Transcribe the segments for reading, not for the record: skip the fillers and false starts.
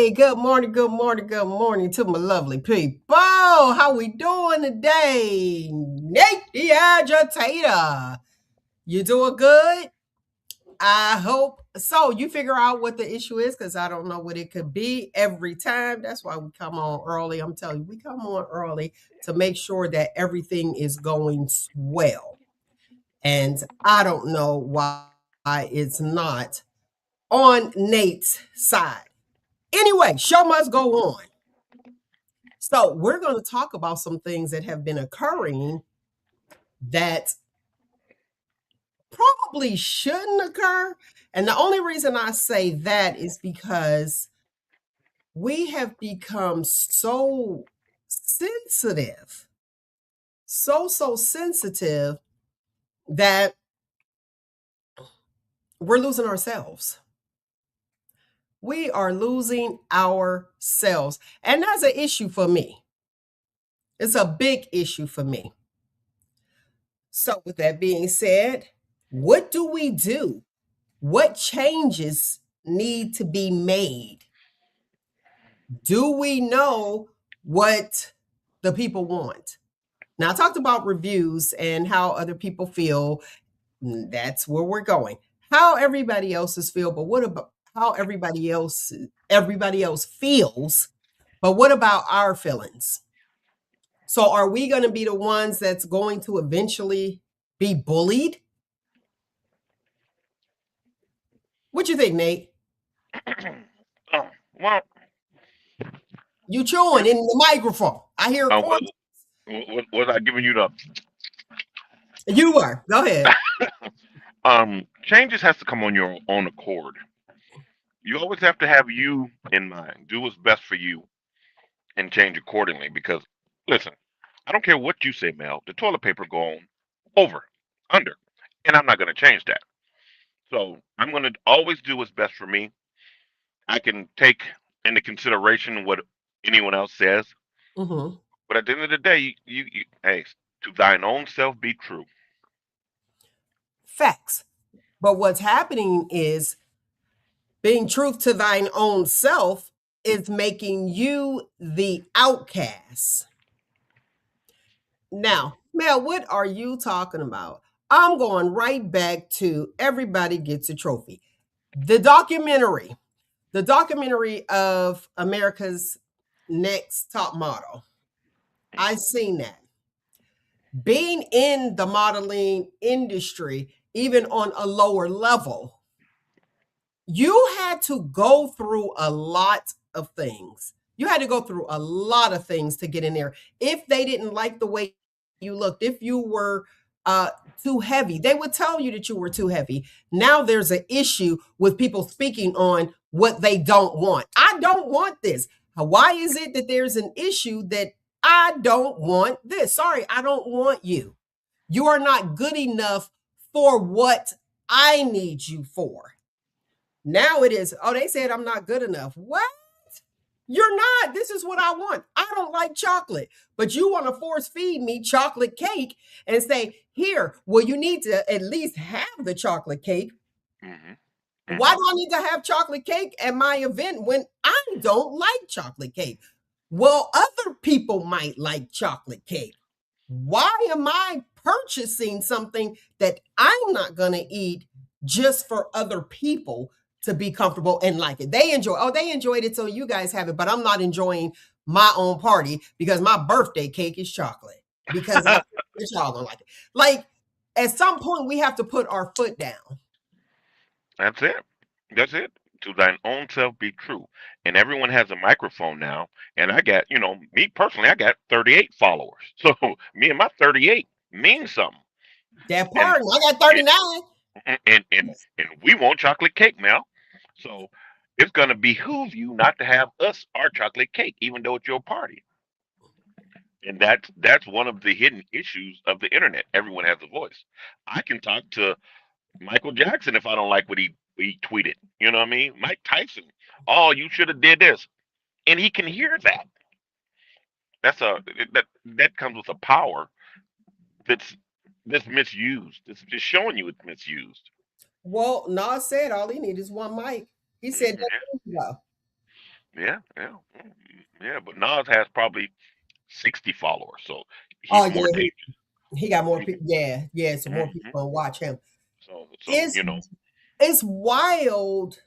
Hey, good morning, good morning, good morning to my lovely people. How we doing today? Nate the Agitator. You doing good? I hope so. You figure out what the issue is because I don't know what it could be every time. That's why we come on early. I'm telling you, we come on early to make sure that everything is going well. And I don't know why it's not on Nate's side. Anyway, show must go on. So, we're going to talk about some things that have been occurring that probably shouldn't occur. And the only reason I say that is because we have become so sensitive, so sensitive that we're losing ourselves. We are losing ourselves. And that's an issue for me. It's a big issue for me. So, with that being said, what do we do? What changes need to be made? Do we know what the people want? Now, I talked about reviews and how other people feel. That's where we're going. How everybody else's feel, but what about how everybody else feels? But what about our feelings? So, are we going to be the ones that's going to eventually be bullied? What you think, Nate? Oh, well, You chewing first, in the microphone. I hear a uh, corn. was, was I giving you the You were. Go ahead. changes has to come on your own accord. You always have to have you in mind. Do what's best for you and change accordingly. Because listen, I don't care what you say, Mel. The toilet paper go on over, under, and I'm not going to change that. So I'm going to always do what's best for me. I can take into consideration what anyone else says, Hmm. but at the end of the day, hey, to thine own self be true. Facts. But what's happening is being truth to thine own self is making you the outcast. Now, Mel, what are you talking about? I'm going right back to Everybody Gets a Trophy. The documentary, the documentary of America's Next Top Model. I Mhm. seen that. Being in the modeling industry, even on a lower level, you had to go through a lot of things. You had to go through a lot of things to get in there. If they didn't like the way you looked, if you were uh, too heavy, they would tell you that you were too heavy. Now there's an issue with people speaking on what they don't want. I don't want this. Why is it that there's an issue that I don't want this? Sorry, I don't want you. You are not good enough for what I need you for. Now it is, oh, they said I'm not good enough. What? You're not. This is what I want. I don't like chocolate, but you want to force feed me chocolate cake and say, here, well, you need to at least have the chocolate cake. Mhm. Why Mhm. do I need to have chocolate cake at my event when I don't like chocolate cake? Well, other people might like chocolate cake. Why am I purchasing something that I'm not going to eat just for other people to be comfortable and like it? They enjoyed it, so you guys have it, but I'm not enjoying my own party because my birthday cake is chocolate because I y'all don't like it. Like, at some point, we have to put our foot down. That's it. That's it. To thine own self be true. And everyone has a microphone now. And I got, me personally, I got 38 followers. So me and my 38 means something. That And part, I got and 39. and we want chocolate cake now. So it's gonna behoove you not to have us our chocolate cake, even though it's your party. And that's one of the hidden issues of the internet. Everyone has a voice. I can talk to Michael Jackson if I don't like what he tweeted. You know what I mean? Mike Tyson. Oh, you should have did this, and he can hear that. That comes with a power that's that's misused. It's just showing you it's misused. Well, Nas said all he needs is one mic. He said that Yeah. years ago. Yeah, yeah, yeah. But Nas has probably 60 followers, so Oh he's more yeah, dangerous. he got more He, people. Yeah, yeah. So more people hmm gonna watch him. so It's it's wild.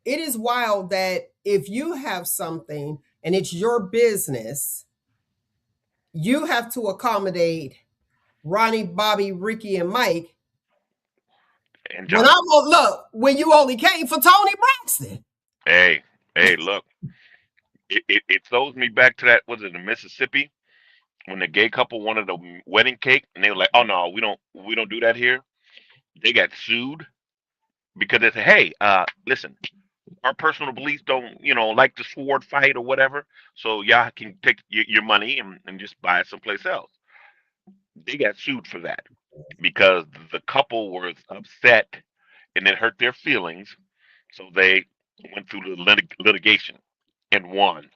It is wild that if you have something and it's your business, you have to accommodate Ronnie, Bobby, Ricky, and Mike. and When I Johnny. won't look, when you only came for Tony Braxton. Hey, hey, look, it throws me back to that. Was it in Mississippi when the gay couple wanted a wedding cake and they were like, "Oh no, we don't do that here." They got sued because they said, "Hey, listen, our personal beliefs don't, like the sword fight or whatever. So y'all can take your money and just buy it someplace else." They got sued for that because the couple was upset and it hurt their feelings. So they went through the litigation and won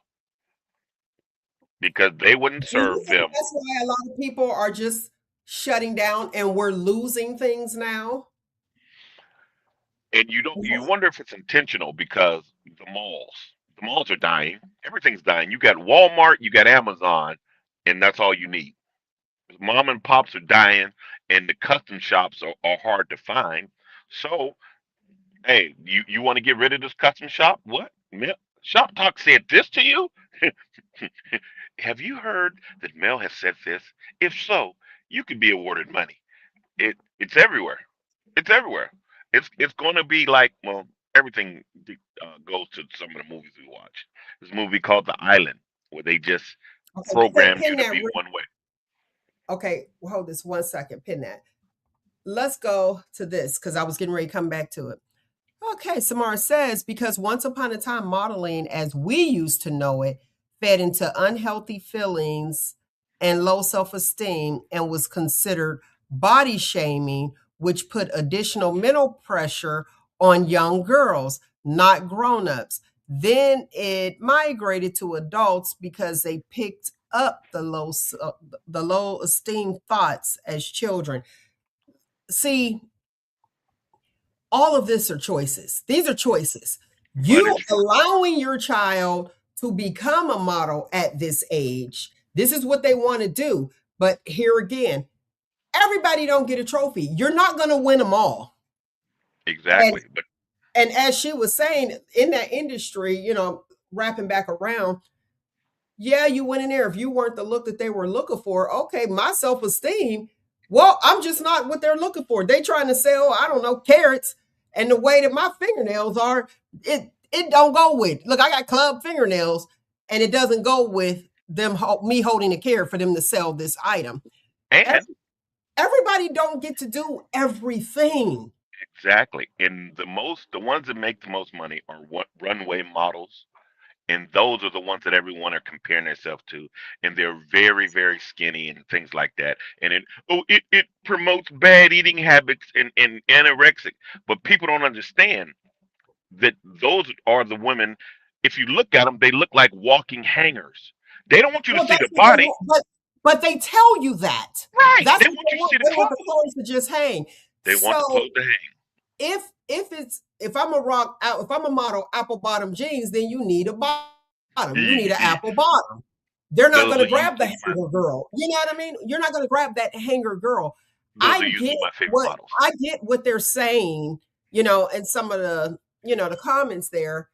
because they wouldn't Do you serve think them. that's why a lot of people are just shutting down and we're losing things now? And you wonder if it's intentional because the malls are dying. Everything's dying. You got Walmart, you got Amazon, and that's all you need. Mom and pops are dying, and the custom shops are hard to find. So, hey, you want to get rid of this custom shop? What? Shop Talk said this to you? Have you heard that Mel has said this? If so, you could be awarded money. It's everywhere. It's everywhere. It's going to be like, well, everything goes to some of the movies we watch. This movie called The Island, where they just Okay, program you pin to that. be one way. Okay, hold this 1 second. Pin that. Let's go to this because I was getting ready to come back to it. Okay, Samara says, because once upon a time, modeling as we used to know it fed into unhealthy feelings and low self esteem and was considered body shaming, which put additional mental pressure on young girls, not grown ups. Then it migrated to adults because they picked up the low esteem thoughts as children. See, all of this are choices. These are choices. But You it's allowing your child to become a model at this age. This is what they want to do. But here again, everybody don't get a trophy. You're not going to win them all. And exactly. But and as she was saying, in that industry, wrapping back around, yeah, you went in there. If you weren't the look that they were looking for, okay, my self esteem, well, I'm just not what they're looking for. They trying to sell, I don't know, carrots, and the way that my fingernails are, it don't go with. Look, I got club fingernails, and it doesn't go with me holding a carrot for them to sell this item. and Everybody don't get to do everything. exactly. And the ones that make the most money are what runway models, and those are the ones that everyone are comparing themselves to, and they're very very skinny and things like that. And it promotes bad eating habits and anorexic. But people don't understand that those are the women. If you look at them, they look like walking hangers. They don't want you to Well, see that's the what they body. want, but they tell you that. Right, That's they what want they you to want. see the They want the clothes. clothes to just hang. They want the So clothes to hang. if I'm a rock out, if I'm a model apple bottom jeans, then you need a bottom. You need an apple bottom. They're not Those going are to grab the usually my hanger girl. You know what I mean? You're not going to grab that hanger girl. those are usually my favorite models. I get what they're saying, and some of the, the comments there.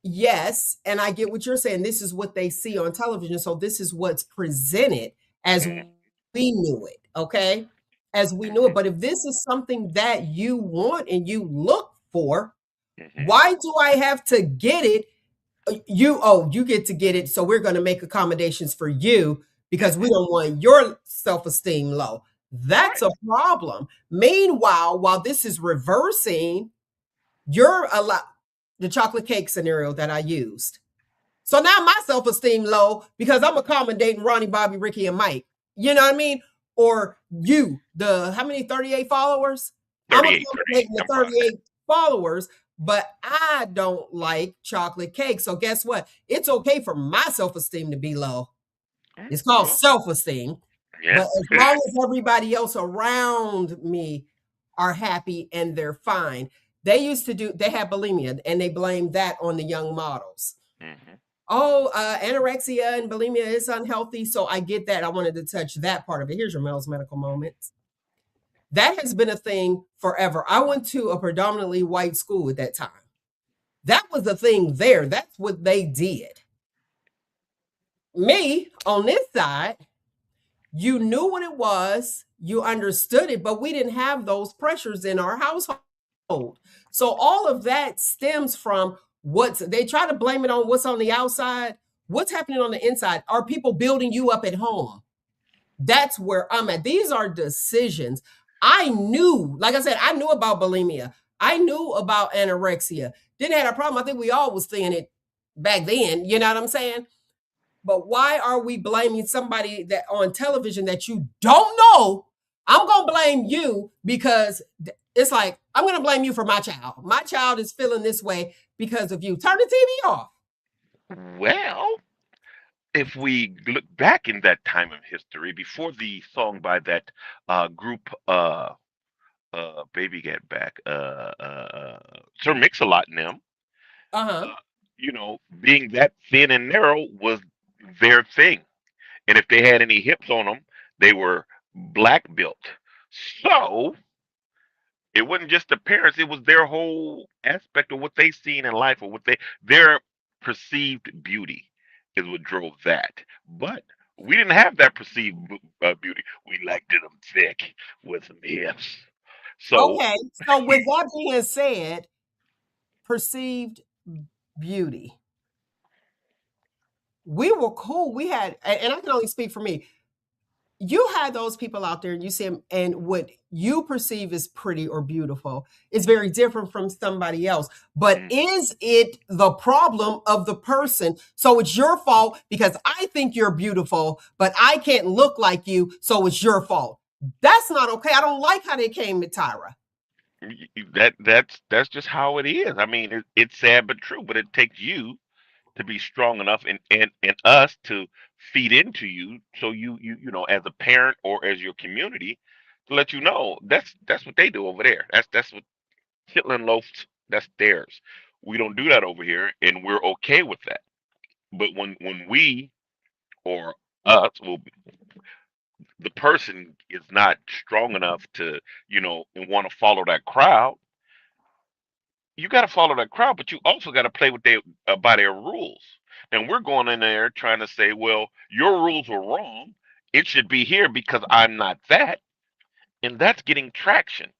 Yes, and I get what you're saying. This is what they see on television. So this is what's presented as Mm-hmm, we knew it, okay? As we knew it. But if this is something that you want and you look for, hmm why do I have to get it? You get to get it. So we're going to make accommodations for you because we hmm don't want your self esteem low. That's Right. a problem. Meanwhile, while this is reversing, you're a lot the chocolate cake scenario that I used. So now my self esteem low because I'm accommodating Ronnie, Bobby, Ricky, and Mike. You know what I mean? Or you, the how many 38 followers? I'm 38, 38. accommodating the I'm proud of that. 38 followers, but I don't like chocolate cake. So guess what? It's okay for my self esteem to be low. It's called Well, self esteem. yeah. But as long as everybody else around me are happy and they're fine, They had bulimia and they blamed that on the young models. Hmm. Oh, anorexia and bulimia is unhealthy. So I get that. I wanted to touch that part of it. Here's your Mel's Medical Moments. That has been a thing forever. I went to a predominantly white school at that time. That was the thing there. That's what they did. Me on this side, you knew what it was, you understood it, but we didn't have those pressures in our household. So all of that stems from what's they try to blame it on what's on the outside. What's happening on the inside? Are people building you up at home? That's where I'm at. These are decisions. I knew, like I said, I knew about bulimia. I knew about anorexia. Didn't have a problem. I think we all was seeing it back then. You know what I'm saying? But why are we blaming somebody that on television that you don't know? I'm gonna blame you because it's like I'm gonna blame you for my child. My child is feeling this way because of you. Turn the TV off. Well, if we look back in that time of history, before the song by that group, Baby Get Back, Sir Mix-a-Lot and them, Uh huh. uh, being that thin and narrow was their thing. And if they had any hips on them, they were black built. So it wasn't just the parents; it was their whole aspect of what they seen in life, or their perceived beauty is what drove that. But we didn't have that perceived beauty. We liked them thick with some hips. So Okay. So with that being said, perceived beauty. We were cool. We had, and I can only speak for me. You had those people out there and you see them, and what you perceive as pretty or beautiful is very different from somebody else. But mm, is it the problem of the person? So it's your fault because I think you're beautiful, but I can't look like you, so it's your fault. That's not okay. I don't like how they came at Tyra. that's just how it is. I mean, it's sad but true. But it takes you to be strong enough, and us to feed into you, so as a parent or as your community, to let you know that's what they do over there. That's what Hitler and loafs, that's theirs. We don't do that over here, and we're okay with that. But when we, or us, well, the person is not strong enough to, and want to follow that crowd, you got to follow that crowd, but you also got to play with their by their rules. And we're going in there trying to say, well, your rules were wrong. It should be here because I'm not that, and that's getting traction.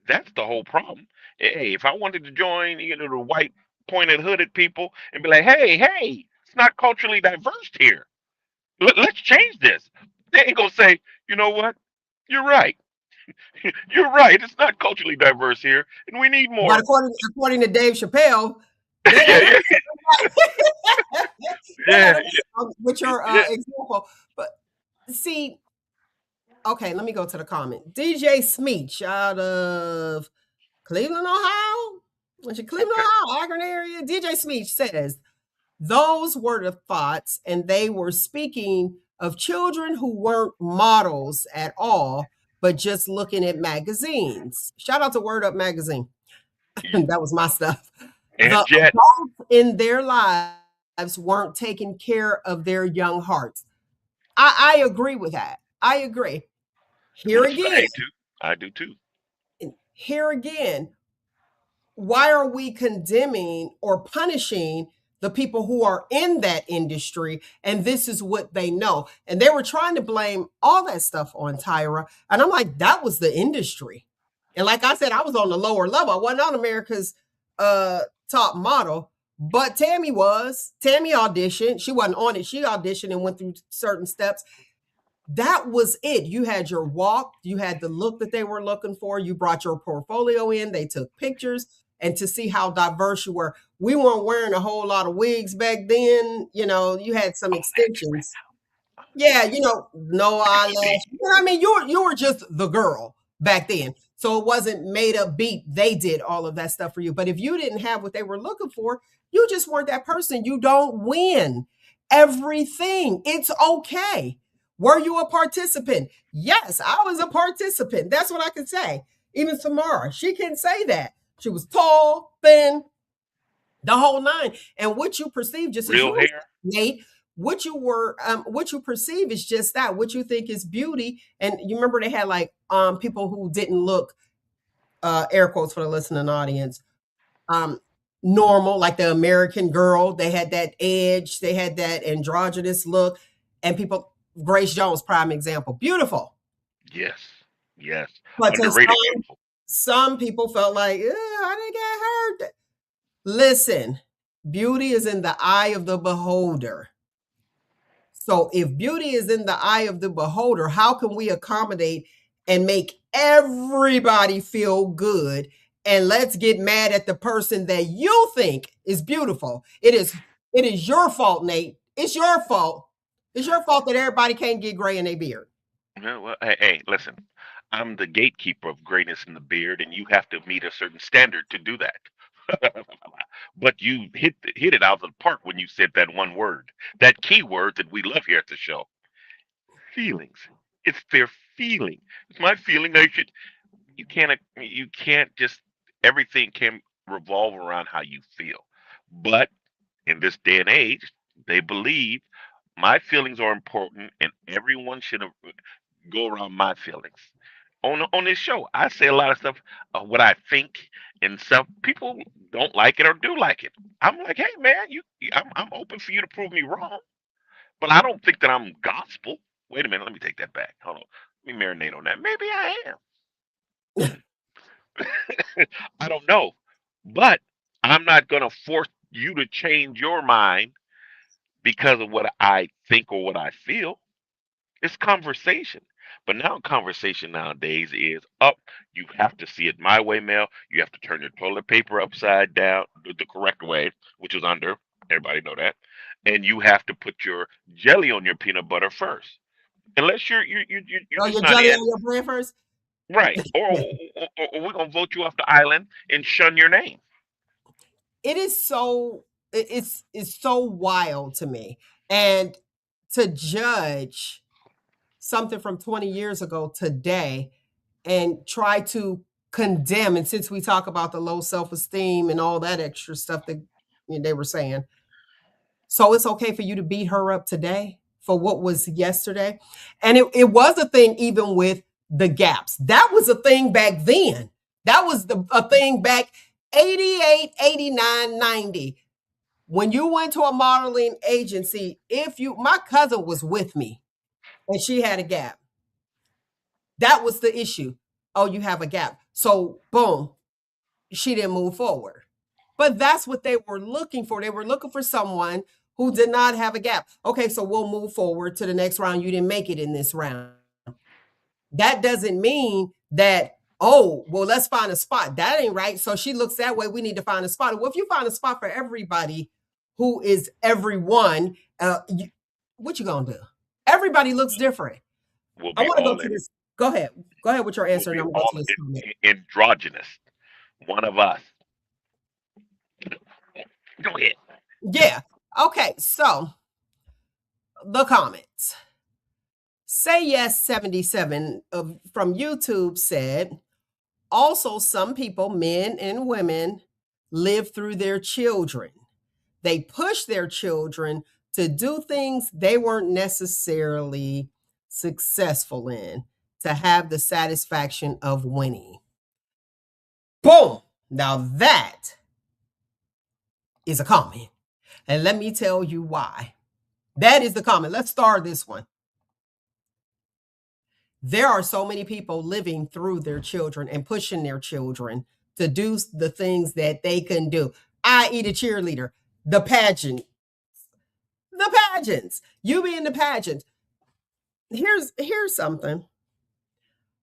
That's the whole problem. Hey, if I wanted to join, the white pointed hooded people and be like, hey, it's not culturally diverse here. Let's change this. They ain't gonna say, you know what? You're right. You're right. It's not culturally diverse here, and we need But more. according to Dave Chappelle, they yeah, let yeah, they let yeah, him with your yeah. example. But see, okay, let me go to the comment. DJ Smeech out of Cleveland, Ohio. Which is Cleveland, Okay. Ohio, Akron area. DJ Smeech says, those were the thoughts, and they were speaking of children who weren't models at all, but just looking at magazines. Shout out to Word Up Magazine. That was my stuff. And The Jet, adults in their lives weren't taking care of their young hearts. I agree with that. I agree. Here listen, again, I do. I do too. here again, why are we condemning or punishing the people who are in that industry and this is what they know? And they were trying to blame all that stuff on Tyra, and I'm like, that was the industry. And like I said, I was on the lower level. I wasn't on America's uh top model, but Tammy auditioned. She wasn't on it. She auditioned and went through certain steps. That was it. You had your walk, you had the look that they were looking for, you brought your portfolio in, they took pictures, and to see how diverse you were. We weren't wearing a whole lot of wigs back then. You had some Oh, that's right. extensions. Oh, Yeah, no eyelash. see, I mean, you were just the girl back then. So it wasn't made up beat. They did all of that stuff for you. But if you didn't have what they were looking for, you just weren't that person. You don't win everything. It's okay. Were you a participant? Yes, I was a participant. That's what I can say. Even Samara, she can say that. She was tall, thin, the whole nine. And what you perceive, just as you Real were hair. saying, Nate, what you perceive is just that. What you think is beauty. And you remember they had like people who didn't look air quotes for the listening audience, um normal, like the American girl. They had that edge, they had that androgynous look, and people, Grace Jones, prime example, beautiful. Yes. Yes. But to Underrated beautiful. some people felt like, I didn't get hurt. Listen, beauty is in the eye of the beholder. So if beauty is in the eye of the beholder, how can we accommodate and make everybody feel good? And let's get mad at the person that you think is beautiful. It is your fault, Nate. It's your fault. It's your fault that everybody can't get gray in their beard. Yeah, well, hey, listen. I'm the gatekeeper of greatness in the beard, and you have to meet a certain standard to do that. But you hit it out of the park when you said that one word, that key word that we love here at the show. Feelings. It's their feeling. It's my feeling. I should. You can't just everything can revolve around how you feel. But in this day and age, they believe my feelings are important, and everyone should go around my feelings. On this show, I say a lot of stuff, what I think, and some people don't like it or do like it. I'm like, hey man, I'm open for you to prove me wrong, but I don't think that I'm gospel. Wait a minute, let me take that back. Hold on, let me marinate on that. Maybe I am. I don't know, but I'm not gonna force you to change your mind because of what I think or what I feel. It's conversation. But now conversation nowadays is up. You have to see it my way, Mel. You have to turn your toilet paper upside down the correct way, which is under. Everybody know that. And you have to put your jelly on your peanut butter first. Unless you're Oh, just your not jelly in. on your bread first? Right. Or we're gonna vote you off the island and shun your name. It is so it's so wild to me. And to judge something from 20 years ago today and try to condemn, and since we talk about the low self-esteem and all that extra stuff that they were saying, so it's okay for you to beat her up today for what was yesterday. And it was a thing even with the gaps. That was a thing back then. That was a thing back 88, 89, 90. When you went to a modeling agency, if you my cousin was with me and she had a gap, that was the issue. Oh, you have a gap. So boom, she didn't move forward. But that's what they were looking for. They were looking for someone who did not have a gap. Okay, so we'll move forward to the next round. You didn't make it in this round. That doesn't mean that, oh, well, let's find a spot. That ain't right. So she looks that way. We need to find a spot. Well, if you find a spot for everybody who is everyone, what you gonna do? Everybody looks different. We'll I be want to go all to in. this. Go ahead. Go ahead with your We'll answer, and be I'm gonna go all to this comment. androgynous. One of us. Go ahead. Yeah. Okay. So the comments. Say Yes 77 from YouTube said, also, some people, men and women, live through their children. They push their children to do things they weren't necessarily successful in to have the satisfaction of winning. Boom. Now that is a comment. And let me tell you why. That is the comment. Let's start this one. There are so many people living through their children and pushing their children to do the things that they can do, i.e., the cheerleader, the pageant, the pageants. You be in the pageant. Here's something.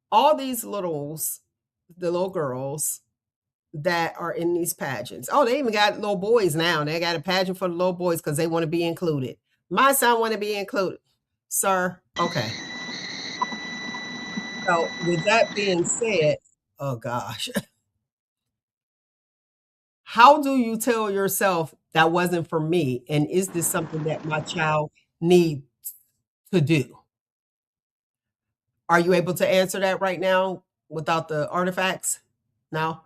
All these the little girls that are in these pageants. Oh, they even got little boys now. They got a pageant for the little boys because they want to be included. My son want to be included, sir. Okay. So with that being said, oh gosh, how do you tell yourself that wasn't for me? And is this something that my child needs to do? Are you able to answer that right now without the artifacts? No?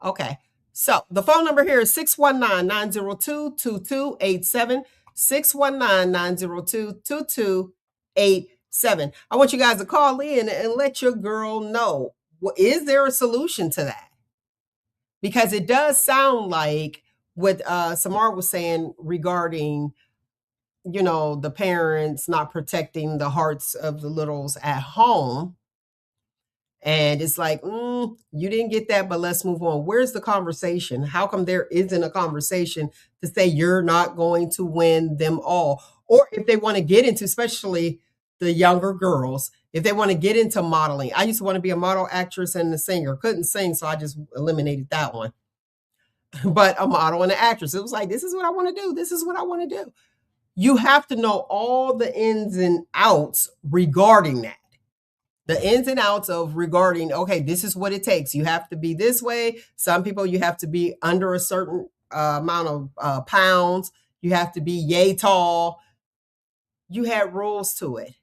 Okay. So the phone number here is 619-902-2287. 619-902-2287. I want you guys to call in and let your girl know. Is there a solution to that? Because it does sound like what Samar was saying regarding, the parents not protecting the hearts of the littles at home. And it's like, you didn't get that, but let's move on. Where's the conversation? How come there isn't a conversation to say you're not going to win them all? Or if they want to get into, especially the younger girls, if they want to get into modeling. I used to want to be a model, actress, and a singer. Couldn't sing, so I just eliminated that one. But a model and an actress. It was like, this is what I want to do. This is what I want to do. You have to know all the ins and outs regarding that. The ins and outs of regarding, okay, this is what it takes. You have to be this way. Some people, you have to be under a certain amount of pounds. You have to be yay tall. You had rules to it.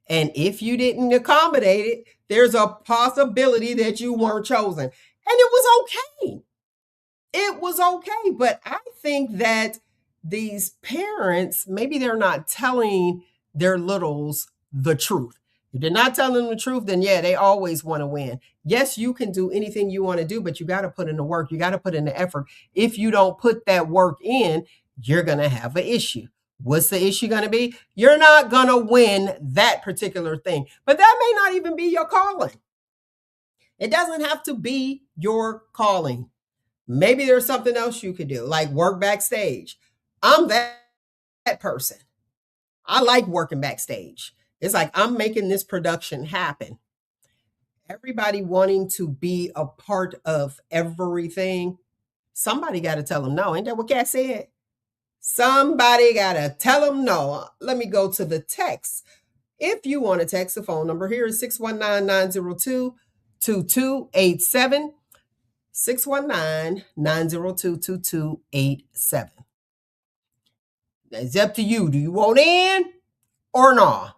And if you didn't accommodate it, there's a possibility that you weren't chosen. And it was okay. It was okay. But I think that these parents, maybe they're not telling their littles the truth. If they're not telling them the truth, then yeah, they always want to win. Yes, you can do anything you want to do, but you got to put in the work. You got to put in the effort. If you don't put that work in, you're going to have an issue. What's the issue going to be? You're not going to win that particular thing. But that may not even be your calling. It doesn't have to be your calling. Maybe there's something else you could do, like work backstage. I'm that person. I like working backstage. It's like I'm making this production happen. Everybody wanting to be a part of everything. Somebody got to tell them no. Ain't that what Kat said? Somebody got to tell them no. Let me go to the text. If you want to text, the phone number here is 619-902-2287. 619-902-2287. It's up to you. Do you want in or not?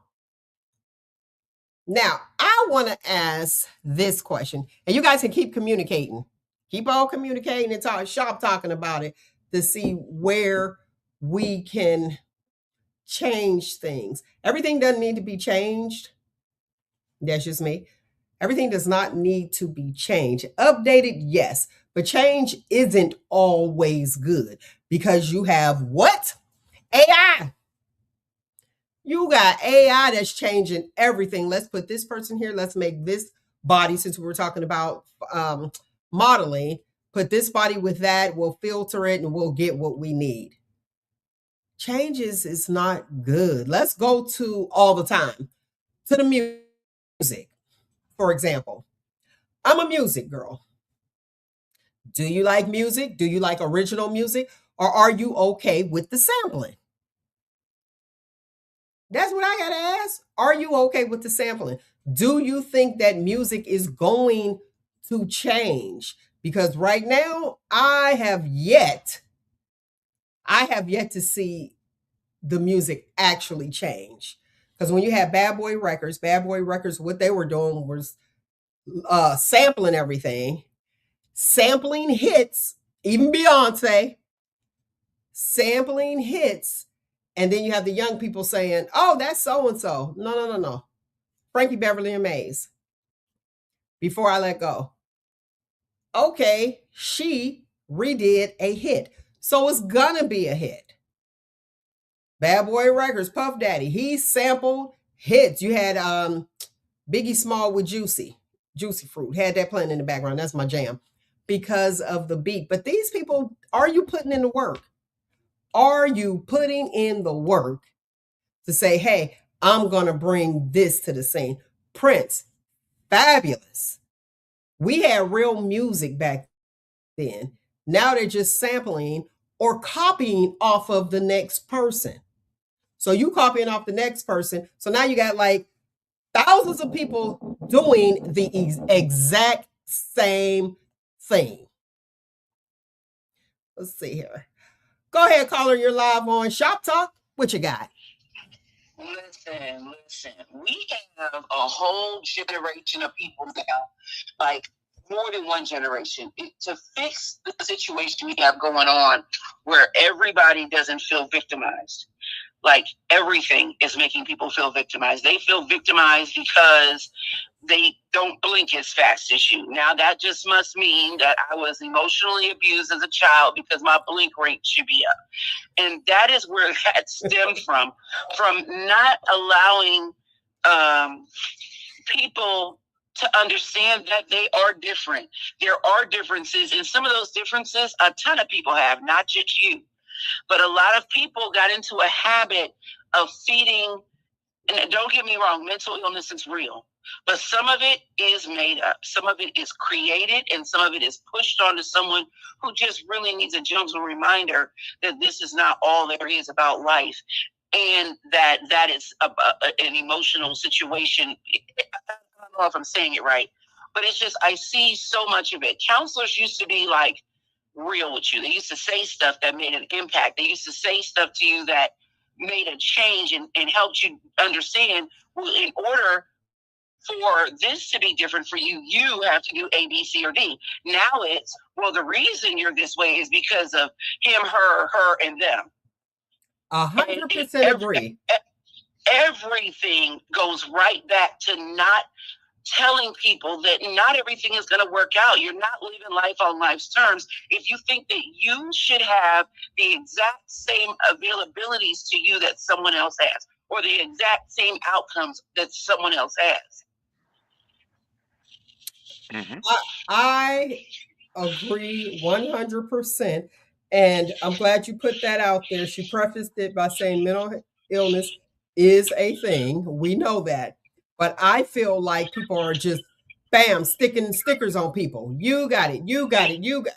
Now, I want to ask this question, and you guys can keep communicating. Keep on communicating and talking about it to see where we can change things. Everything doesn't need to be changed. That's just me. Everything does not need to be changed. Updated, yes, but change isn't always good because you have what? AI. You got AI that's changing everything. Let's put this person here. Let's make this body, since we were talking about modeling, put this body with that. We'll filter it and we'll get what we need. Changes is not good. Let's go to all the time to the music, for example. I'm a music girl. Do you like music? Do you like original music? Or are you okay with the sampling? That's what I got to ask. Are you okay with the sampling? Do you think that music is going to change? Because right now, I have yet to see the music actually change. Because when you had Bad Boy Records, what they were doing was sampling everything, sampling hits, even Beyonce, sampling hits. And then you have the young people saying, oh, that's so and so. No. Frankie Beverly and Maze. Before I Let Go. Okay, she redid a hit. So it's gonna be a hit. Bad Boy Records, Puff Daddy, he sampled hits. You had Biggie Small with Juicy Fruit, had that playing in the background. That's my jam because of the beat. But these people, are you putting in the work? Are you putting in the work to say, hey, I'm going to bring this to the scene? Prince, fabulous. We had real music back then. Now they're just sampling or copying off of the next person. So you copying off the next person. So now you got like thousands of people doing the exact same thing. Let's see here. Go ahead, caller. You're live on Shop Talk. What you got? Listen. We have a whole generation of people now. Like, more than one generation to fix the situation we have going on where everybody doesn't feel victimized. Like everything is making people feel victimized. They feel victimized because they don't blink as fast as you. Now that just must mean that I was emotionally abused as a child because my blink rate should be up. And that is where that stemmed from not allowing people to understand that they are different. There are differences, and some of those differences a ton of people have, not just you. But a lot of people got into a habit of feeding, and don't get me wrong, mental illness is real. But some of it is made up. Some of it is created, and some of it is pushed onto someone who just really needs a gentle reminder that this is not all there is about life, and that is an emotional situation. I don't know if I'm saying it right, but it's just I see so much of it. Counselors used to be like real with you. They used to say stuff that made an impact. They used to say stuff to you that made a change and helped you understand, well, in order for this to be different for you, you have to do A, B, C, or D. Now it's, well, the reason you're this way is because of him, her, and them. 100% agree. Everything goes right back to not telling people that not everything is going to work out. You're not living life on life's terms. If you think that you should have the exact same availabilities to you that someone else has, or the exact same outcomes that someone else has. Mm-hmm. I agree 100%. And I'm glad you put that out there. She prefaced it by saying mental illness is a thing. We know that. But I feel like people are just, bam, sticking stickers on people. You got it. You got it.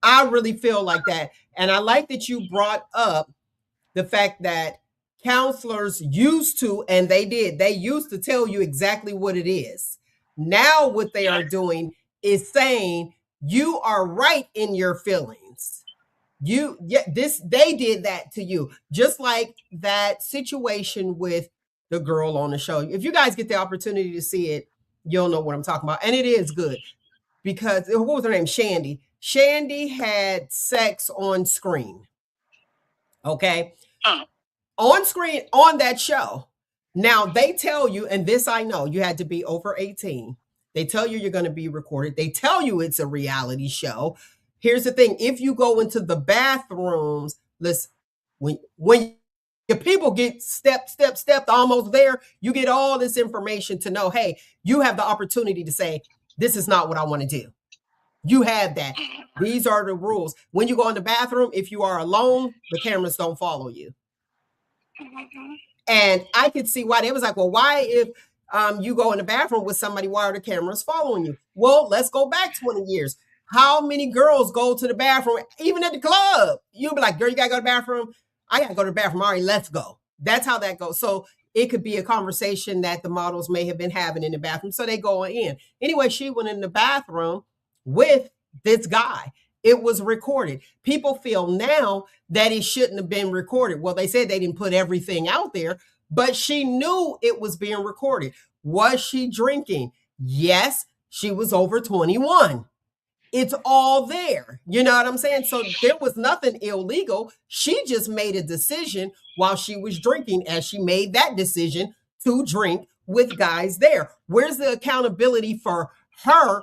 I really feel like that. And I like that you brought up the fact that counselors used to, and they used to tell you exactly what it is. Now, what they are doing is saying you are right in your feelings. They did that to you, just like that situation with the girl on the show. If you guys get the opportunity to see it, you'll know what I'm talking about. And it is good because what was her name? Shandy. Shandy had sex on screen. Okay. On screen on that show. Now they tell you, and this I know, you had to be over 18. They tell you you're going to be recorded. They tell you it's a reality show. Here's the thing: if you go into the bathrooms, listen, when your people get stepped almost there, you get all this information to know, hey, you have the opportunity to say, this is not what I want to do. You have that. These are the rules. When you go in the bathroom, if you are alone, the cameras don't follow you. And I could see why they was like, well, why if you go in the bathroom with somebody, why are the cameras following you? Well, let's go back 20 years. How many girls go to the bathroom, even at the club? You'll be like, girl, you gotta go to the bathroom. I gotta go to the bathroom. All right, let's go. That's how that goes. So it could be a conversation that the models may have been having in the bathroom. So they go in. Anyway, she went in the bathroom with this guy. It was recorded. People feel now that it shouldn't have been recorded. Well, they said they didn't put everything out there, but she knew it was being recorded. Was she drinking? Yes, she was over 21. It's all there. You know what I'm saying? So there was nothing illegal. She just made a decision while she was drinking, and she made that decision to drink with guys there. Where's the accountability for her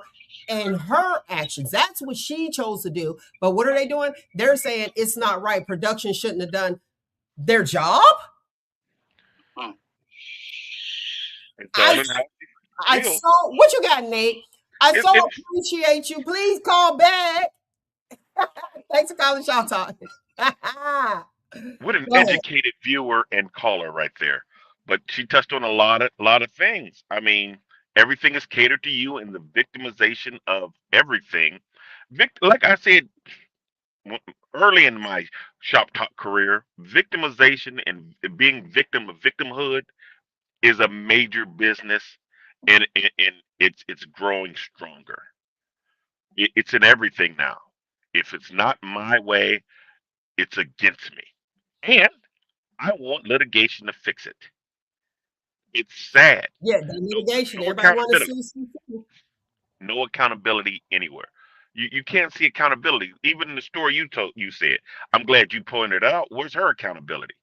and her actions? That's what she chose to do. But what are they doing? They're saying it's not right. Production shouldn't have done their job. I so what you got, Nate? I so appreciate you. Please call back. Thanks for calling Shop Talk. What an educated viewer and caller right there. But she touched on a lot of things. I mean, everything is catered to you and the victimization of everything. Like I said early in my shop talk career, victimization and being victim of victimhood is a major business, and it's growing stronger. It's in everything now. If it's not my way, it's against me. And I want litigation to fix it. It's sad. Yeah, the litigation. No Everybody want to accountability. sue. No accountability anywhere. You can't see accountability. Even in the story you said. I'm glad you pointed it out. Where's her accountability?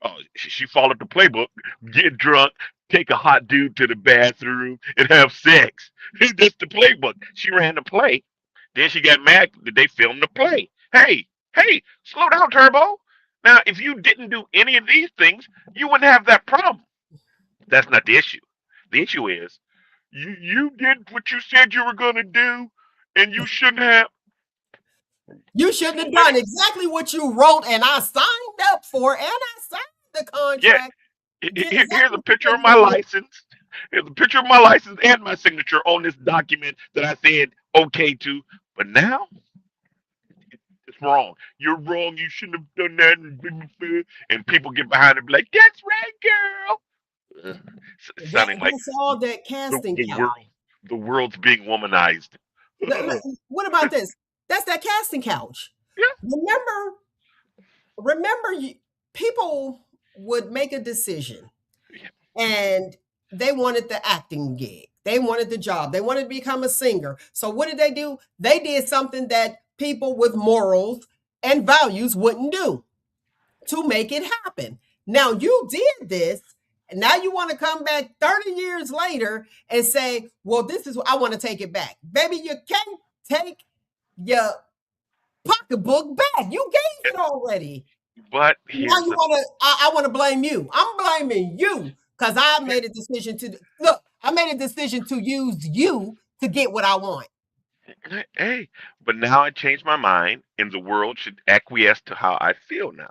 Oh, she followed the playbook. Get drunk, take a hot dude to the bathroom, and have sex. That's the playbook. She ran the play. Then she got mad that they filmed the play. Hey, slow down, Turbo. Now, if you didn't do any of these things, you wouldn't have that problem. That's not the issue. The issue is you did what you said you were gonna do, and you shouldn't have. You shouldn't have Let me. done exactly what you wrote and I signed up for, and I signed the Yeah. contract. Did Here's exactly a what you picture said of you my were gonna license. Here's a picture of my license and my signature on this document that I said okay to. But now it's wrong. You're wrong. You shouldn't have done that. And people get behind it and be like, "That's right, girl." Sounding like That's all that casting the couch. world, the world's being womanized. Yeah, What about this? That's that casting couch. Remember, remember, people would make a decision yeah. and they wanted the acting gig. They wanted the job. They wanted to become a singer. So what did they do? They did something that people with morals and values wouldn't do to make it happen. Now you did this, and now you want to come back 30 years later and say, well, this is what I want to take it back. Baby, you can't take your pocketbook back. You gave it already. But Now here's you the want to, I want to blame you. I'm blaming you because I made a decision to, look, I made a decision to use you to get what I want. hey. But now I changed my mind, and the world should acquiesce to how I feel now.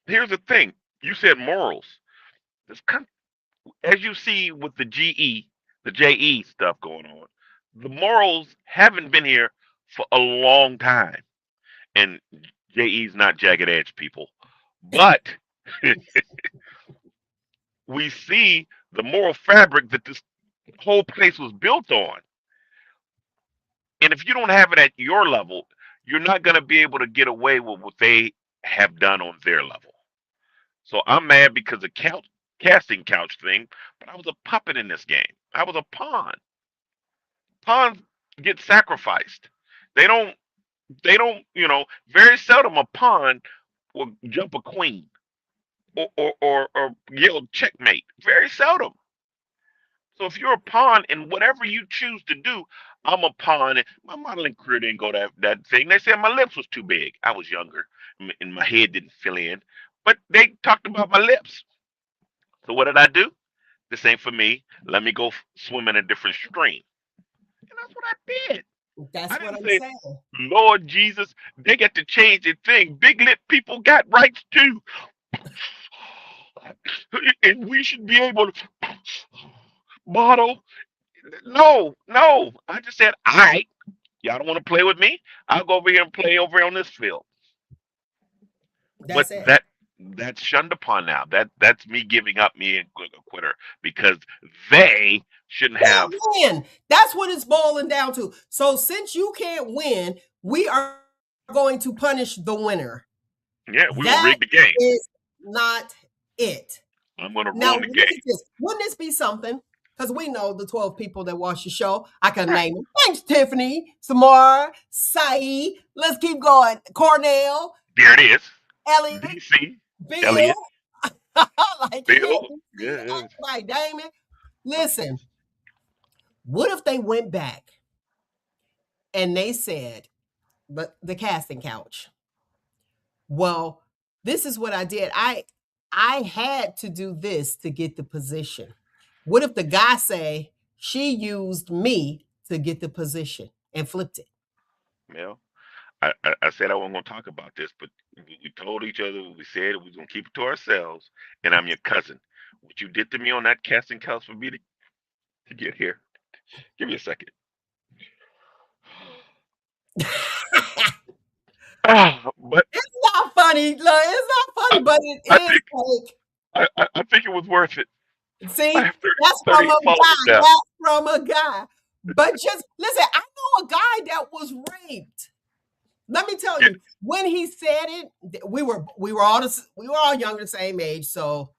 Here's the thing. You said morals. This as you see with the JE stuff going on, the morals haven't been here for a long time. And JE's not jagged edge people. But we see the moral fabric that this whole place was built on. And if you don't have it at your level, you're not going to be able to get away with what they have done on their level. So I'm mad because the casting couch thing, but I was a puppet in this game. I was a pawn. Pawns get sacrificed. They don't. They don't. Very seldom a pawn will jump a queen or yell checkmate. Very seldom. So if you're a pawn in whatever you choose to do, I'm a pawn. My modeling career didn't go that thing. They said my lips was too big. I was younger, and my head didn't fill in. But they talked about my lips. So what did I do? This ain't for me. Let me go swim in a different stream. And that's what I did. I That's what didn't I'm say, saying. Lord Jesus, they get to change their thing. Big lip people got rights too. And we should be able to model. No, no. I just said, all right, y'all don't want to play with me? I'll go over here and play over on this field. But That's it. that's shunned upon now. That's me giving up, me and a quitter, because they shouldn't Can't have. win. That's what it's boiling down to. So since you can't win, we are going to punish the winner. Yeah, That we're gonna rig the game. is not it. I'm gonna Now, ruin the look game. at this. Wouldn't this be something? Because we know the 12 people that watch the show. I can Right. name them. Thanks, Tiffany, Samara, Saeed. Let's keep going. Cornell, There it is. Elliot, DC, Bill. Elliot, Like, yeah, Bill. Yeah. like Damon. Listen, what if they went back and they said, but the casting couch, well, this is what I did. I had to do this to get the position. What if the guy say she used me to get the position and flipped it? Well, I said I wasn't gonna talk about this, but we told each other. We said we was gonna keep it to ourselves. And I'm your cousin. What you did to me on that casting couch for me to get here. Give me a second. But It's not funny. Look, it's not I, funny, but it I is think like, I think it was worth it. I see, have that's from 38 a followers guy. now. That's from a guy. But just listen, I know a guy that was raped. Let me tell Yeah, you, when he said it, we were all younger, the same age. So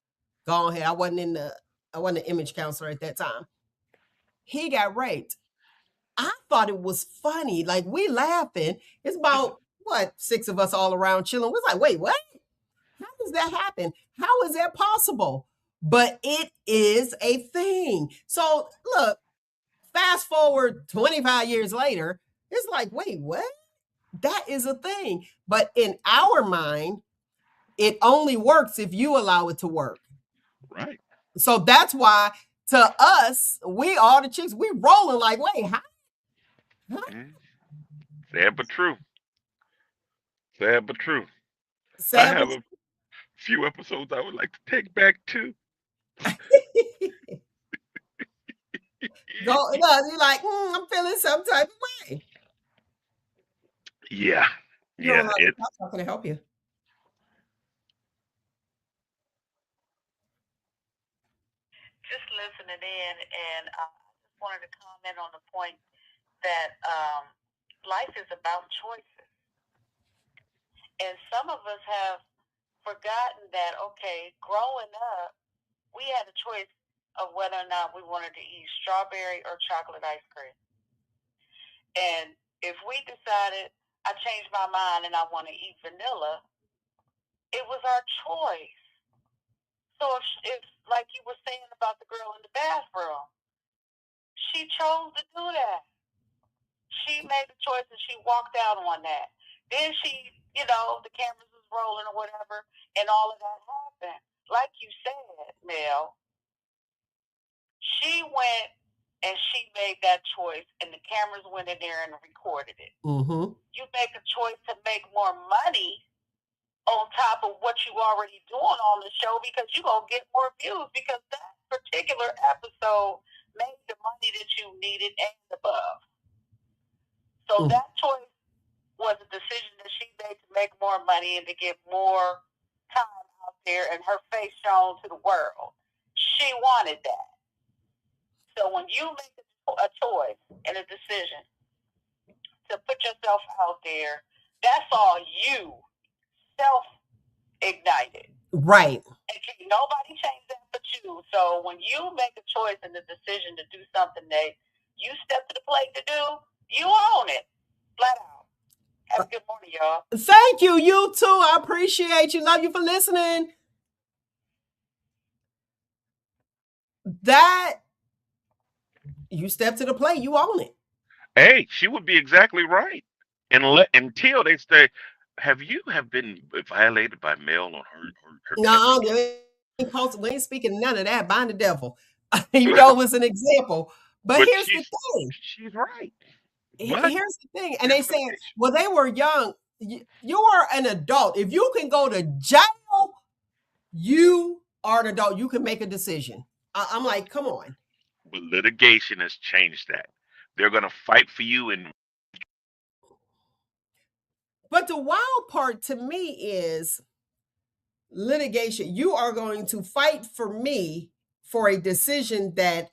go ahead. I wasn't an image counselor at that time. He got raped. I thought it was funny. Like, we laughing. It's about what, 6 of us all around chilling. We're like, wait, what? How does that happen? How is that possible? But it is a thing. So look, fast forward 25 years later, it's like, wait, what? That is a thing. But in our mind, it only works if you allow it to work. Right. So that's why to us, we all the chicks, we rolling like, wait, how? Mm. Sad but true. Sad but true. I Sad, have a few episodes I would like to take back too. go, no, you're like, I'm feeling some type of way. Yeah. You're Yeah. like, It. I'm not going to help you. Just listening in, and I just wanted to comment on the point that life is about choices. And some of us have forgotten that, okay, growing up, we had a choice of whether or not we wanted to eat strawberry or chocolate ice cream. And if we decided, I changed my mind and I want to eat vanilla, it was our choice. So if like you were saying about the girl in the bathroom, she chose to do that. She made the choice and she walked out on that. Then she, the cameras was rolling or whatever, and all of that happened. Like you said, Mel, she went and she made that choice, and the cameras went in there and recorded it. Mm-hmm. You make a choice to make more money on top of what you already doing on the show because you're going to get more views because that particular episode made the money that you needed and above. So that choice was a decision that she made to make more money and to get more time out there and her face shown to the world. She wanted that. So when you make a choice and a decision to put yourself out there, that's all you self-ignited. Right. And can't nobody change that but you. So when you make a choice and a decision to do something that you step to the plate to do, you own it. Flat out. Have a good morning, y'all. Thank you. You too. I appreciate you. Love you for listening. That you step to the plate, you own it. Hey, she would be exactly right. Until they say, have you have been violated by mail on her No, we ain't speaking none of that. Bind the devil. You know, it's an example. But But here's the thing. she's right. But Here's the thing. And they there's a say, limitation. well, they were young. You are an adult. If you can go to jail, you are an adult. You can make a decision. I'm like, come on. But litigation has changed that. They're gonna fight for you and But the wild part to me is litigation. You are going to fight for me for a decision that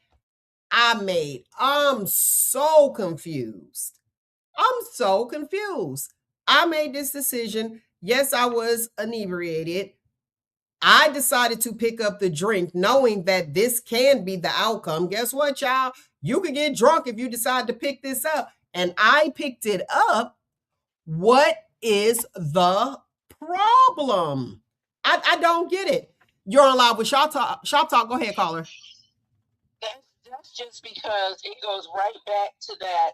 I made. I'm so confused. I'm so confused. I made this decision. Yes, I was inebriated. I decided to pick up the drink knowing that this can be the outcome. Guess what, y'all? You could get drunk if you decide to pick this up. And I picked it up. What is the problem? I don't get it. You're on live with Shop Talk. Shop Talk. Go ahead, caller. That's just because it goes right back to that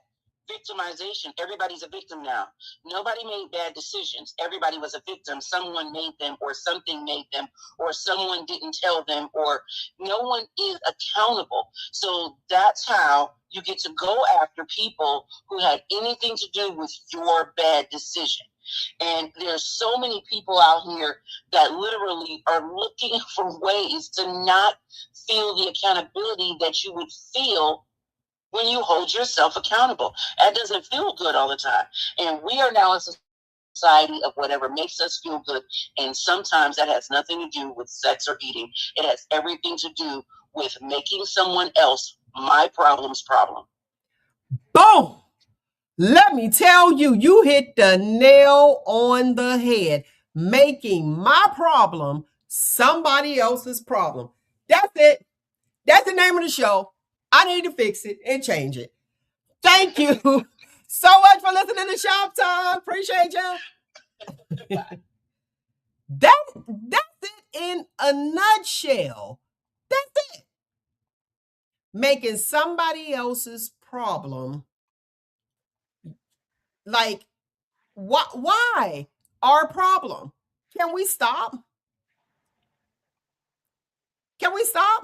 victimization. Everybody's a victim now. Nobody made bad decisions. Everybody was a victim. Someone made them, or something made them, or someone didn't tell them, or no one is accountable. So that's how you get to go after people who had anything to do with your bad decision. And there's so many people out here that literally are looking for ways to not feel the accountability that you would feel when you hold yourself accountable. That doesn't feel good all the time. And we are now a society of whatever makes us feel good. And sometimes that has nothing to do with sex or eating. It has everything to do with making someone else my problem's problem. Boom! Let me tell you, you hit the nail on the head. Making my problem somebody else's problem. That's it. That's the name of the show. I need to fix it and change it. Thank you so much for listening to Shop Talk. Appreciate you. That's it in a nutshell. That's it. Making somebody else's problem like why our problem? Can we stop? Can we stop?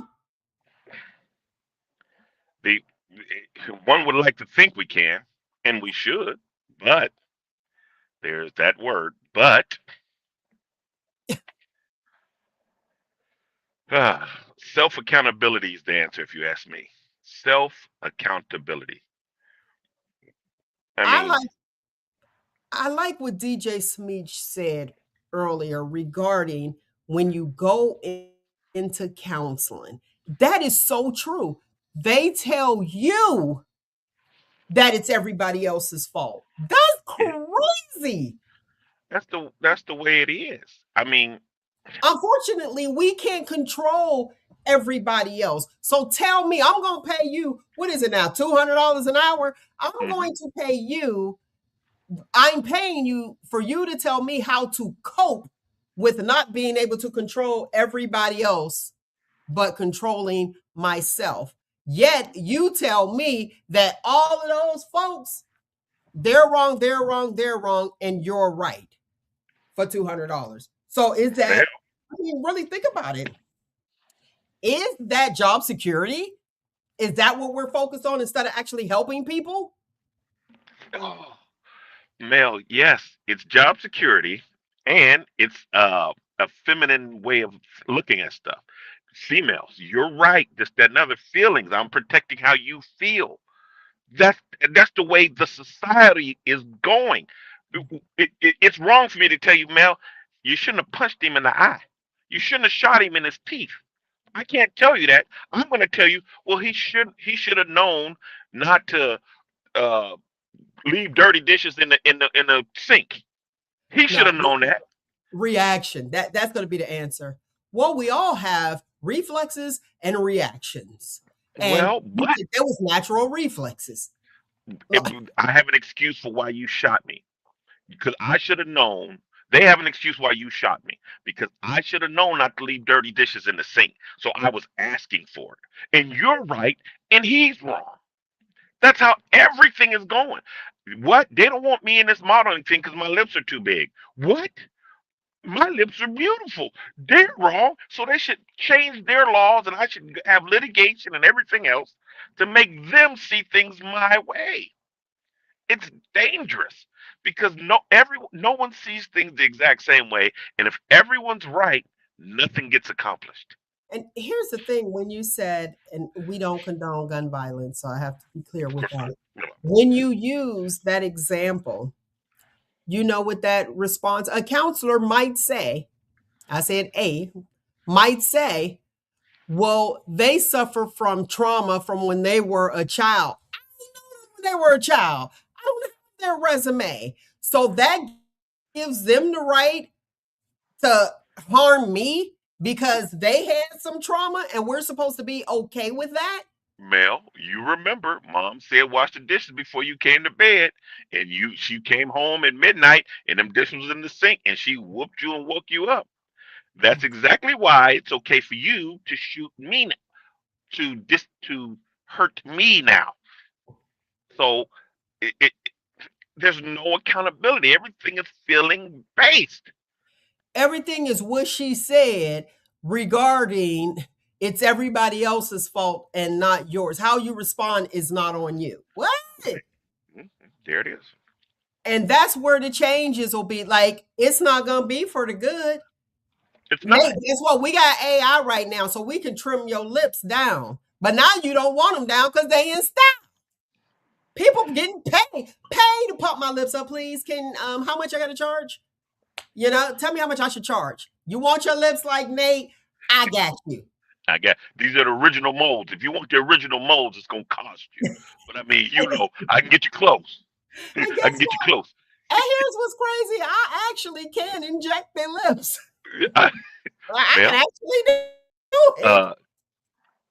The one would like to think we can, and we should, but there's that word, but. Self accountability is the answer, if you ask me. Self accountability. I I mean, like I like what DJ Smeech said earlier regarding when you go into counseling. That is so true. They tell you that it's everybody else's fault. That's yeah, crazy. that's the way it is. I mean, Unfortunately, we can't control everybody else. So tell me, I'm going to pay you, what is it now, $200 an hour? I'm mhm. going to pay you, I'm paying you for you to tell me how to cope with not being able to control everybody else, but controlling myself. Yet you tell me that all of those folks, they're wrong, they're wrong, they're wrong, and you're right for $200. So is that, Hell, I mean, really think about it. Is that job security? Is that what we're focused on instead of actually helping people? oh, Mel, yes, it's job security, and it's a feminine way of looking at stuff. Females, you're right. Just that another feelings. I'm protecting how you feel. That's that's the way the society is going. It's wrong for me to tell you, Mel, you shouldn't have punched him in the eye. You shouldn't have shot him in his teeth. I can't tell you that. I'm going to tell you, well, he should have known not to uh, leave dirty dishes in the sink. He should No, have known that. reaction. That's going to be the answer. Well, we all have reflexes and reactions. And Well, but there was natural reflexes. it, I have an excuse for why you shot me because I should have known. They have an excuse why you shot me because I should have known not to leave dirty dishes in the sink. So I was asking for it. And you're right, and he's wrong. That's how everything is going. What? They don't want me in this modeling thing because my lips are too big. What? My lips are beautiful. They're wrong. So they should change their laws and I should have litigation and everything else to make them see things my way. It's dangerous because no one sees things the exact same way. And if everyone's right, nothing gets accomplished. And here's the thing when you said, and we don't condone gun violence, so I have to be clear Of with course not. that. No. When you use that example, you know what that response, a counselor might say, I said might say, well, they suffer from trauma from when they were a child. I didn't know when they were a child. I don't have their resume. So that gives them the right to harm me because they had some trauma and we're supposed to be okay with that? Mel, you remember mom said wash the dishes before you came to bed, and she came home at midnight and them dishes was in the sink and she whooped you and woke you up. That's exactly why it's okay for you to shoot me to hurt me now. So it there's no accountability. Everything is feeling based. Everything is what she said regarding it's everybody else's fault and not yours. How you respond is not on you. What? Mhm. There it is. And that's where the changes will be. Like, it's not going to be for the good. It's Nate, not. guess what? We got AI right now, so we can trim your lips down. But now you don't want them down because they in stock. People getting pay to pop my lips up, please. Can how much I got to charge? You know, tell me how much I should charge. You want your lips like Nate? I got you. I got these are the original molds. If you want the original molds, it's gonna cost you. But I mean, I can get you close. And I guess can get you what? close. And here's what's crazy. I actually can inject their lips. I, I can Mel, actually do it. uh,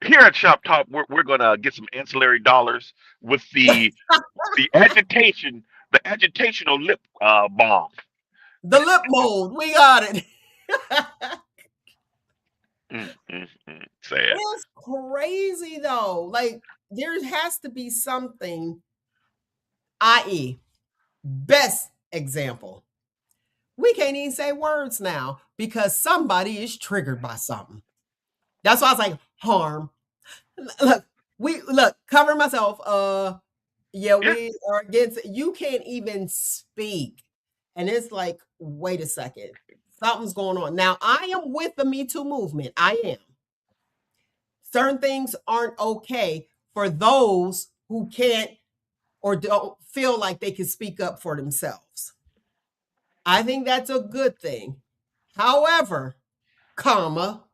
here at Shop Talk, we're gonna get some ancillary dollars with the agitation, the agitational lip balm. The lip mold, we got it. Sad. It's crazy though. Like there has to be something, i.e., best example. We can't even say words now because somebody is triggered by something. That's why I was like, harm. Look, cover myself. Yeah, Yeah. we are against, you can't even speak. And it's like, wait a second. Something's going on. Now, I am with the Me Too movement. I am. Certain things aren't okay for those who can't or don't feel like they can speak up for themselves. I think that's a good thing. However, comma,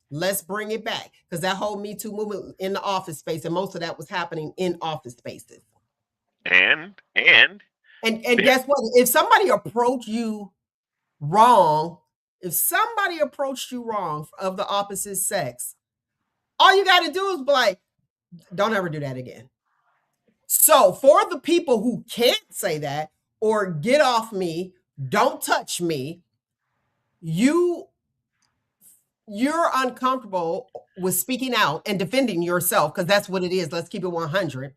let's bring it back because that whole Me Too movement in the office space, and most of that was happening in office spaces. And And there, guess what? If somebody approached you wrong, if somebody approached you wrong of the opposite sex, all you got to do is be like, don't ever do that again. So for the people who can't say that or get off me, don't touch me, you're uncomfortable with speaking out and defending yourself because that's what it is. Let's keep it 100.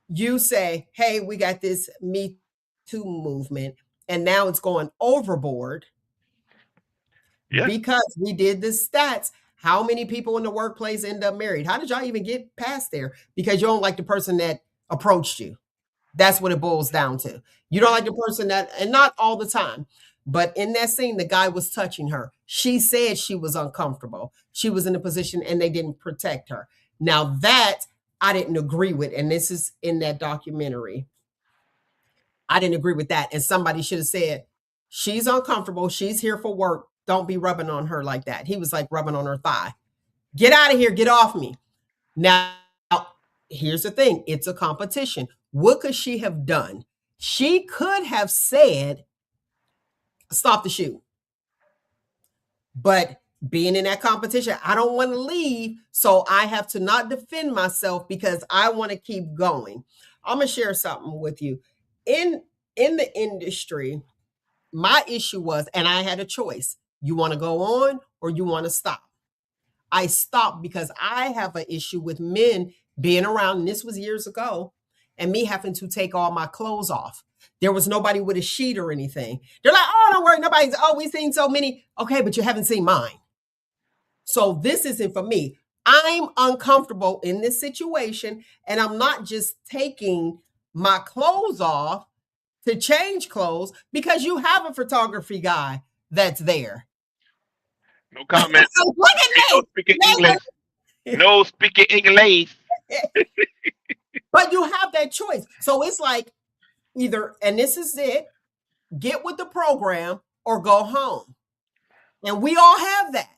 You say, hey, we got this Me Too movement, and now it's going overboard yeah. because we did the stats. How many people in the workplace end up married? How did y'all even get past there? Because you don't like the person that approached you. That's what it boils down to. You don't like the person that, and not all the time, but in that scene, the guy was touching her. She said she was uncomfortable. She was in a position and they didn't protect her. Now that I didn't agree with, and this is in that documentary. I didn't agree with that. And somebody should have said, she's uncomfortable. She's here for work. Don't be rubbing on her like that. He was like rubbing on her thigh. Get out of here. Get off me. Now, here's the thing. It's a competition. What could she have done? She could have said, stop the shoot. But being in that competition, I don't want to leave. So I have to not defend myself because I want to keep going. I'm going to share something with you. In the industry, my issue was, and I had a choice. You want to go on or you want to stop? I stopped because I have an issue with men being around, and this was years ago, and me having to take all my clothes off. There was nobody with a sheet or anything. They're like, oh, don't worry, nobody's, oh, we've seen so many. Okay, but you haven't seen mine. So this isn't for me. I'm uncomfortable in this situation, and I'm not just taking my clothes off to change clothes because you have a photography guy that's there. No comment. Look at No me. speaking English. No speaking English. But you have that choice. So it's like either, and this is it, get with the program or go home. And we all have that.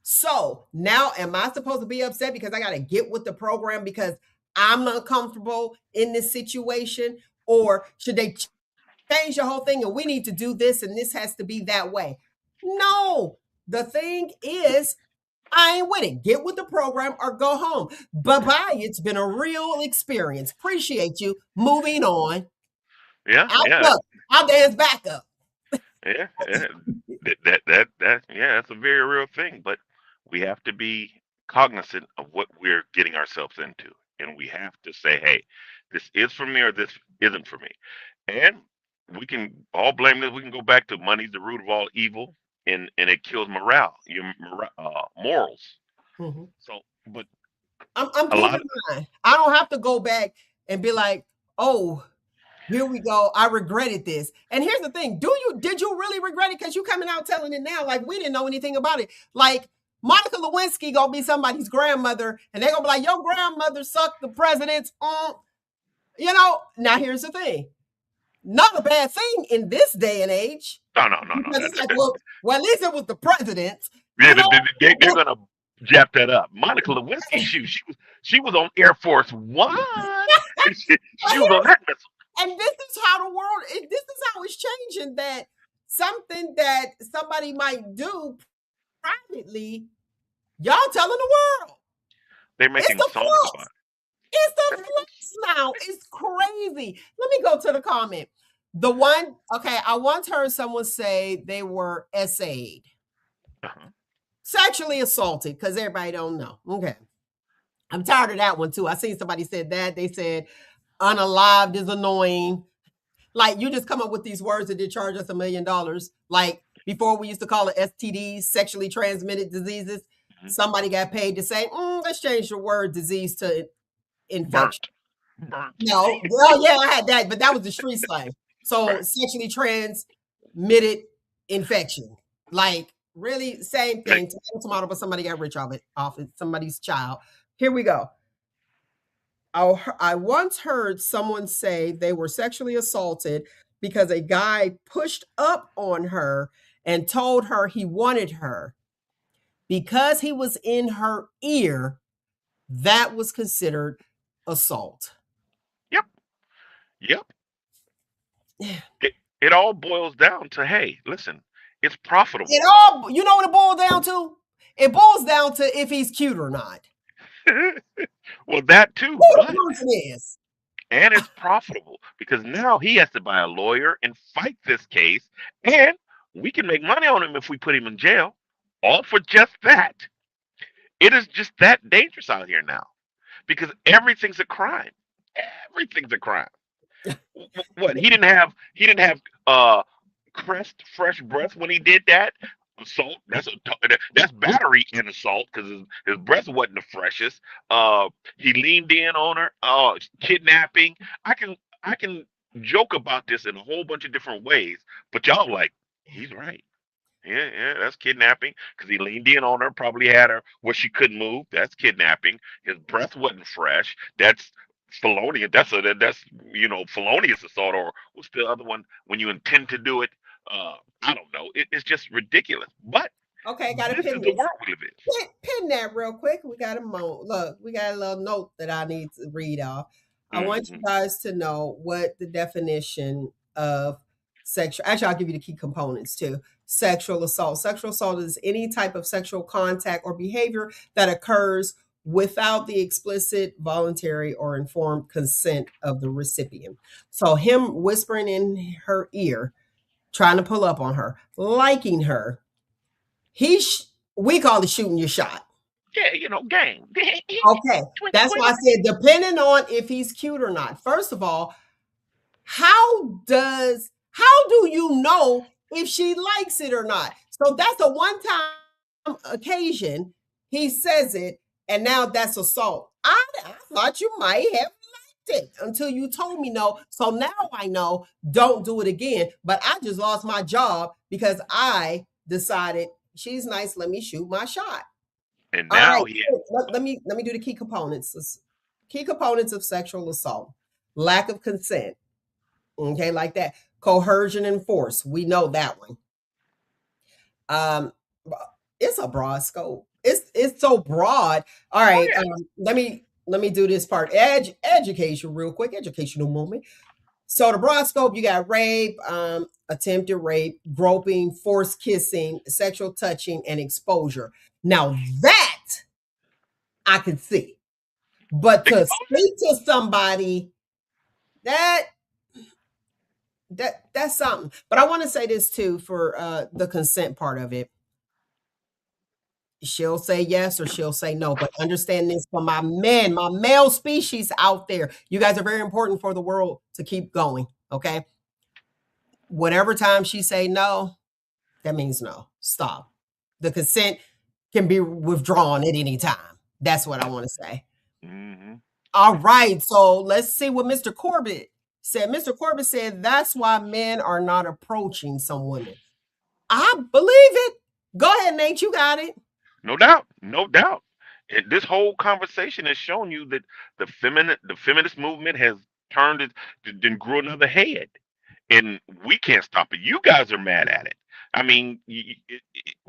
So now am I supposed to be upset because I got to get with the program because I'm uncomfortable in this situation? Or should they change the whole thing and we need to do this and this has to be that way? No, the thing is, I ain't with it. Get with the program or go home. Bye-bye. It's been a real experience. Appreciate you. Moving on. Yeah, yeah, I'll dance back up. yeah, yeah. Yeah, that's a very real thing. But we have to be cognizant of what we're getting ourselves into, and we have to say, hey, this is for me or this isn't for me. And we can all blame this. We can go back to money's the root of all evil, and it kills morals. Mhm. So, but I'm a lot keeping of mine. I don't have to go back and be like, oh, here we go. I regretted this. And here's the thing. Did you really regret it? Because you coming out telling it now like we didn't know anything about it. Like Monica Lewinsky gonna be somebody's grandmother, and they're gonna be like, your grandmother sucked the president's now here's the thing. Not a bad thing in this day and age. no, no, no, no. Because it's like, well, at least it was the president's, Yeah, they're gonna jap that up. Monica Lewinsky, she was on Air Force One. She was on that missile. And this is how the world, this is how it's changing, that something that somebody might do privately Y'all telling the world. They're It's making the songs about flux. It's it. the flux now. It's crazy. Let me go to the comment. The one, okay, I once heard someone say they were SA'd, Uh-huh. sexually assaulted, because everybody don't know. Okay. I'm tired of that one too. I seen somebody said that. They said unalived is annoying. Like you just come up with these words that did charge us $1 million. Like before we used to call it STDs, sexually transmitted diseases. Hmm. Somebody got paid to say, let's change the word disease to infection. Burnt. Burnt. No, well, yeah, I had that, but that was the street slang. So Right. sexually transmitted infection. Like really same Hey, thing. Tomato, but somebody got rich off it, somebody's child. Here we go. I once heard someone say they were sexually assaulted because a guy pushed up on her and told her he wanted her. Because he was in her ear, that was considered assault. yep. Yep. It It all boils down to, hey, listen, it's profitable. all, you know what it boils down to? It boils down to if he's cute or not. Well, that too, Who but the person is. and it's profitable because now he has to buy a lawyer and fight this case, and we can make money on him if we put him in jail, all for just that. It is just that dangerous out here now because everything's a crime. Everything's a crime. What he didn't have Crest fresh breath when he did that. Assault. That's battery and assault because his breath wasn't the freshest. He leaned in on her. Kidnapping. I can joke about this in a whole bunch of different ways, but y'all like he's right. Yeah, yeah, that's kidnapping because he leaned in on her, probably had her where she couldn't move. That's kidnapping. His breath wasn't fresh. That's felonious. That's felonious assault, or what's the other one when you intend to do it? I don't know. It's just ridiculous. But Okay, got to this pin is the this. world we live in. Pin that real quick. We got a look. We got a little note that I need to read off. I want you Hmm. guys to know what the definition of sexual. Actually, I'll give you the key components too. Sexual assault. Sexual assault is any type of sexual contact or behavior that occurs without the explicit, voluntary, or informed consent of the recipient. So, him whispering in her ear, trying to pull up on her, liking her, we call it shooting your shot. Yeah, game. Okay, Twink, that's why I twink. said depending on if he's cute or not. First of all, how do you know if she likes it or not? So that's a one time occasion. He says it, and now that's assault. I thought you might have liked it until you told me no. So now I know don't do it again. But I just lost my job because I decided she's nice. Let me shoot my shot. And All now right, he. let me do the key components. Key components of sexual assault: lack of consent. Okay, like that. Coercion and force. We know that one. Um, it's a broad scope. It's so broad. All Oh right. yeah. Let me do this part. Education, real quick. Educational moment. So the broad scope, you got rape, attempted rape, groping, forced kissing, sexual touching, and exposure. Now that I can see. But to Exposure. speak to somebody, that that's something. But I want to say this too for the consent part of it. She'll say yes or she'll say no. But understand this for my men, my male species out there. You guys are very important for the world to keep going. Okay. Whatever time she say no, that means no. Stop. The consent can be withdrawn at any time. That's what I want to say. Hmm. All right, so let's see what Mr. Corbett said. Mr. Corbett said that's why men are not approaching some women. I believe it. Go ahead, Nate. You got it. No doubt, no doubt. This whole conversation has shown you that the feminist movement has turned it, then grew another head, and we can't stop it. You guys are mad at it. I mean,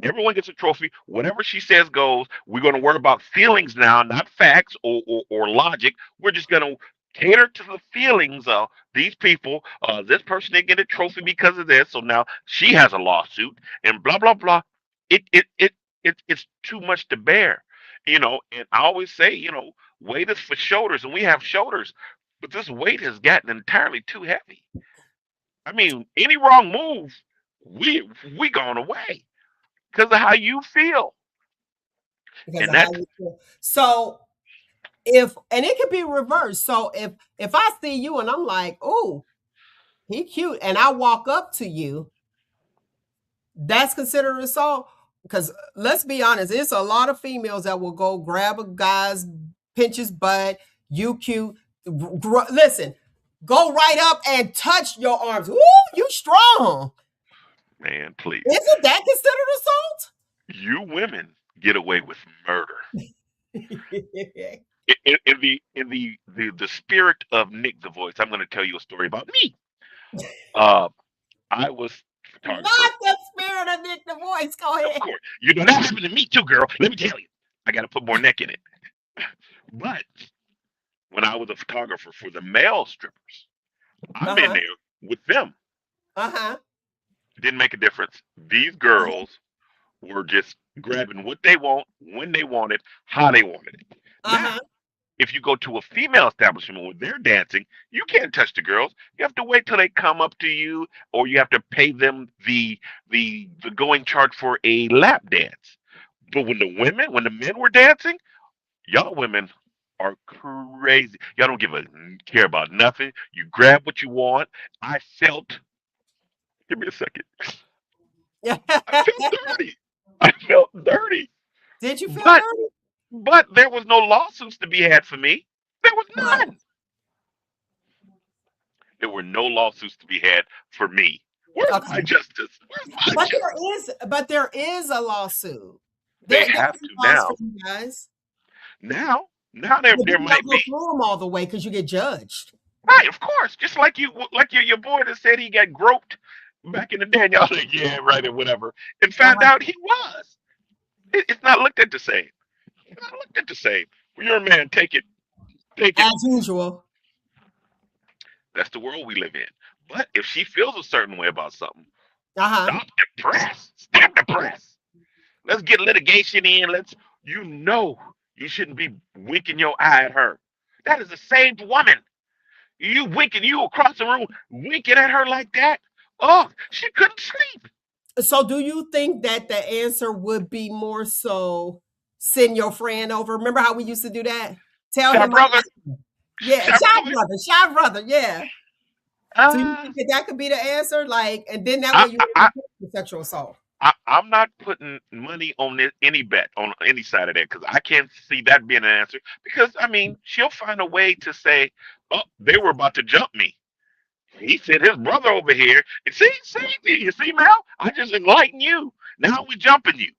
everyone gets a trophy. Whatever she says goes. We're going to worry about feelings now, not facts or logic. We're just going to cater to the feelings of these people. This person didn't get a trophy because of this, so now she has a lawsuit and blah blah blah. It it's too much to bear. And I always say, weight is for shoulders, and we have shoulders, but this weight has gotten entirely too heavy. I mean, any wrong move, we gone away because of how you feel. because And of how that's you feel. So if and it could be reversed. So if I see you and I'm like, oh, he cute, and I walk up to you, that's considered assault. Because let's be honest, it's a lot of females that will go grab a guy's, pinch his butt, you cute. Listen, go right up and touch your arms. Ooh, you strong. man, please. Isn't that considered assault? You women get away with murder. In the spirit of Nick the Voice, I'm going to tell you a story about me. Uh, I was photographer, Not the spirit of Nick the Voice. Go of ahead. course. You know that happened to me too, girl. Let me tell you, I got to put more neck in it. But when I was a photographer for the male strippers, I'm in Uh-huh. there with them. Uh-huh. Didn't make a difference. These Uh-huh. girls were just grabbing what they want, when they want it, how they wanted it. Uh-huh. Now, if you go to a female establishment where they're dancing, you can't touch the girls. You have to wait till they come up to you, or you have to pay them the going charge for a lap dance. But when the men were dancing, y'all women are crazy. Y'all don't give a care about nothing. You grab what you want. I felt. Give me a second. I felt dirty. I felt dirty. Did you feel But dirty? but there was no lawsuits to be had for me. There was Uh-huh. none. There were no lawsuits to be had for me. Where's my Okay. justice? Where's my But justice? there is a lawsuit. They There's have to laws for now. you guys. Now there But there then you might don't go be. through them all the way because you get judged. Right, of course. Just like your boy that said he got groped back in the day, and y'all like, yeah, right, or whatever, and found Uh-huh. out he was. It's not looked at the same. It's not looked at the same. Well, you're a man. Take it. Take it. As usual. That's the world we live in. But if she feels a certain way about something, Uh-huh. stop the press. Stop the press. Let's get litigation in. You know, you shouldn't be winking your eye at her. That is the same woman. You across the room, winking at her like that. Oh, she couldn't sleep. So do you think that the answer would be more so send your friend over? Remember how we used to do that? Tell Shy him I brother, like him. Yeah, shy brother. shy brother, yeah. So you Uh, think that that could be the answer? Like, and then that way I, you I, I, wouldn't be sexual assault. I'm not putting money on any bet on any side of that because I can't see that being an answer. Because I mean, she'll find a way to say, "Oh, they were about to jump me." He sent his brother over here. And you see, Mel? I just enlightened you. Now we jumping you.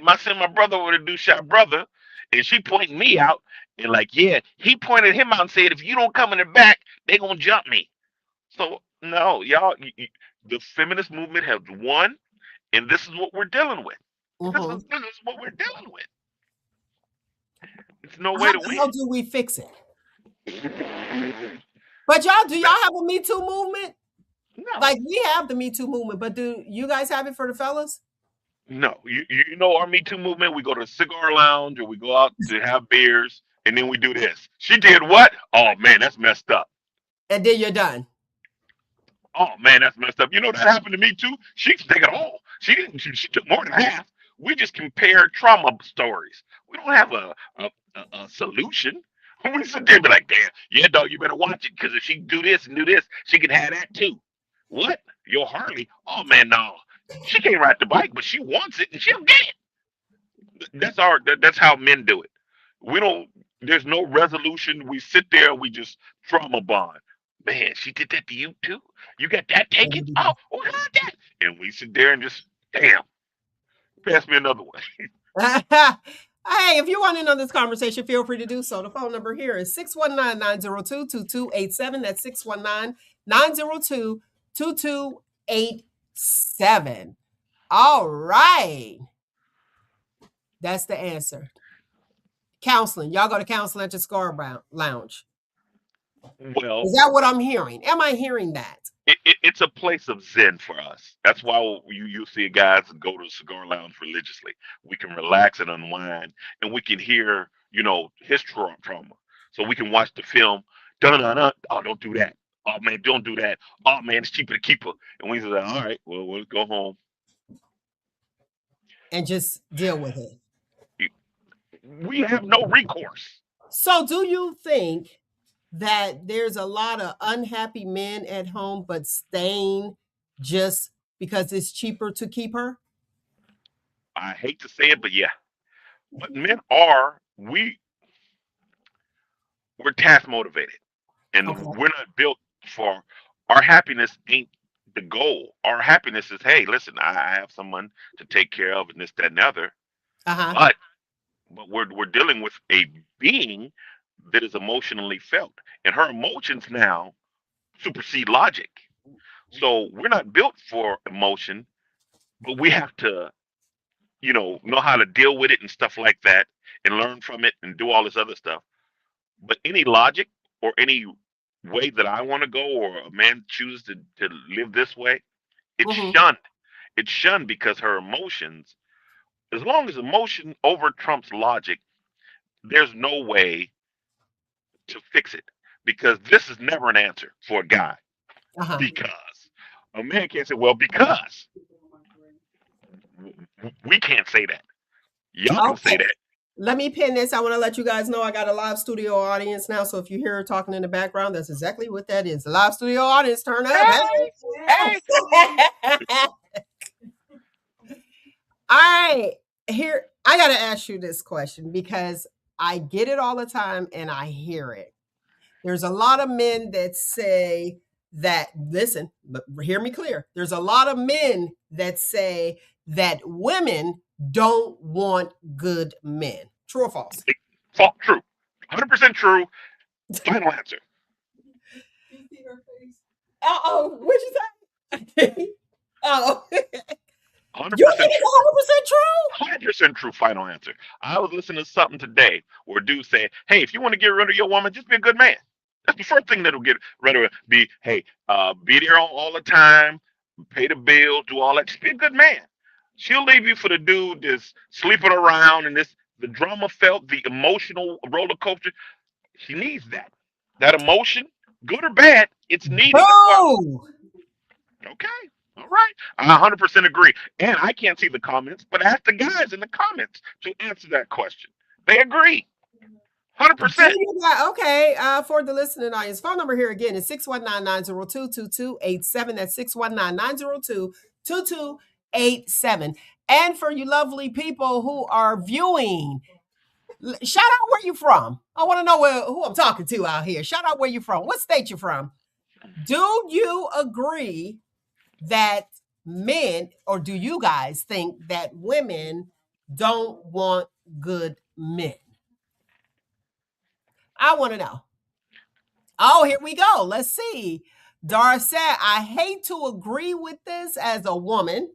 I sent my brother over to do shot brother, and she pointing me out. And like, yeah, he pointed him out and said, if you don't come in the back, they gonna jump me. So no, y'all, the feminist movement has won, and this is what we're dealing with. Hmm. This is what we're dealing with. It's no How way to the hell win. do we fix it? But y'all, do y'all have a Me Too movement? No, Like we have the Me Too movement, but do you guys have it for the fellas? no. You know our Me Too movement. We go to a cigar lounge or we go out to have beers, and then we do this. She did what? Oh man, that's messed up. And then you're done. Oh man, that's messed up. You know that happened to me too. She can take it all. She didn't. She took more than half. We just compare trauma stories. We don't have a solution. We sit there and be like, damn, yeah, dog, you better watch it because if she do this and do this, she can have that too. What? Your Harley? Oh man, no. She can't ride the bike, but she wants it and she'll get it. That's how men do it. We don't. There's no resolution. We sit there and we just trauma bond. Man, she did that to you too. You got that taken? Oh, who got that? And we sit there and just, damn, pass me another one. Hey, if you want in on this conversation, feel free to do so. The phone number here is 619-902-2287. That's 619-902-2287. All right. That's the answer. Counseling. Y'all go to counseling at the Scar Lounge. Well, Is that what I'm hearing? Am I hearing that? it's a place of zen for us. That's why you see guys go to the cigar lounge religiously. We can relax and unwind, and we can hear his trauma. So we can watch the film. Dun dun dun. Oh, don't do that. Oh man, don't do that. Oh man, it's cheaper to keep her. And we say, all right, well, we'll go home. And just deal with it. We have no recourse. So, do you think that there's a lot of unhappy men at home, but staying just because it's cheaper to keep her? I hate to say it, but yeah. But men are we're task motivated, Okay. and we're not built for our happiness. Ain't the goal. Our happiness is, hey, listen, I have someone to take care of, and this, that, and the other. Uh huh. But we're dealing with a being that is emotionally felt, and her emotions now supersede logic. So we're not built for emotion, but we have to, know how to deal with it and stuff like that, and learn from it and do all this other stuff. But any logic or any way that I want to go, or a man chooses to live this way, it's Mm-hmm. shunned. It's shunned because her emotions, as long as emotion over trumps logic, there's no way to fix it. Because this is never an answer for a guy. Uh huh. Because a man can't say, well, because we can't say that. Y'all can say Okay. that. Let me pin this. I want to let you guys know I got a live studio audience now. So if you hear her talking in the background, that's exactly what that is. The live studio audience, turn up. Hey, hey. Hey. All right. Here, I got to ask you this question because I get it all the time and I hear it. There's a lot of men that say that, listen, but hear me clear. There's a lot of men that say that women don't want good men. True or false? True. 100% true. Final answer. Uh-oh, what'd you say? Oh, you think 100% it's true. 100% true? 100% true. Final answer. I was listening to something today where a dude said, hey, if you want to get rid of your woman, just be a good man. That's the first thing that'll get rid of her. Hey, be there all the time, pay the bill, do all that. Just be a good man. She'll leave you for the dude that's sleeping around and the drama felt, the emotional roller coaster. She needs that. That emotion, good or bad, it's needed as well. Boo! Okay. All right. I 100% agree. And I can't see the comments, but ask the guys in the comments to answer that question. They agree. Do 100%. you got okay? For the listening audience, phone number here again is 619-902-2287. That's 619-902-2287. And for you lovely people who are viewing, shout out where you from. I want to know who I'm talking to out here. Shout out where you from. What state you from? Do you agree that men, or do you guys think that women don't want good men? I want to know. Oh, here we go. Let's see. Dara said, I hate to agree with this as a woman,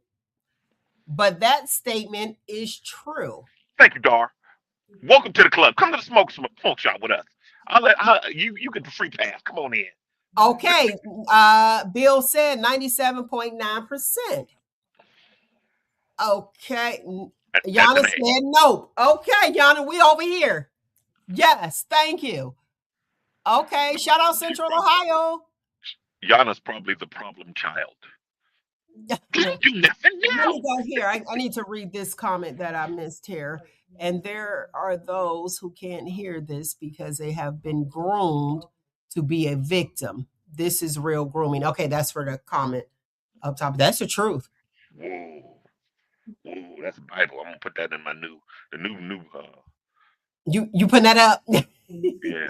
but that statement is true. Thank you, Dar. Welcome to the club. Come to the smoke shop with us. You get the free pass. Come on in. Okay. Bill said 97.9%. Okay. That's Yana an A. said no. Okay, Yana, we over here. Yes, thank you. Okay, shout out She's Central probably Ohio. Yana's probably the problem child. Can't do nothing Let now. me go here. I need to read this comment that I missed here. And there are those who can't hear this because they have been groomed to be a victim. This is real grooming. Okay, that's for the comment up top. That's the truth. Whoa, whoa, that's Bible. I'm gonna put that in my the new. You putting that up? Yeah,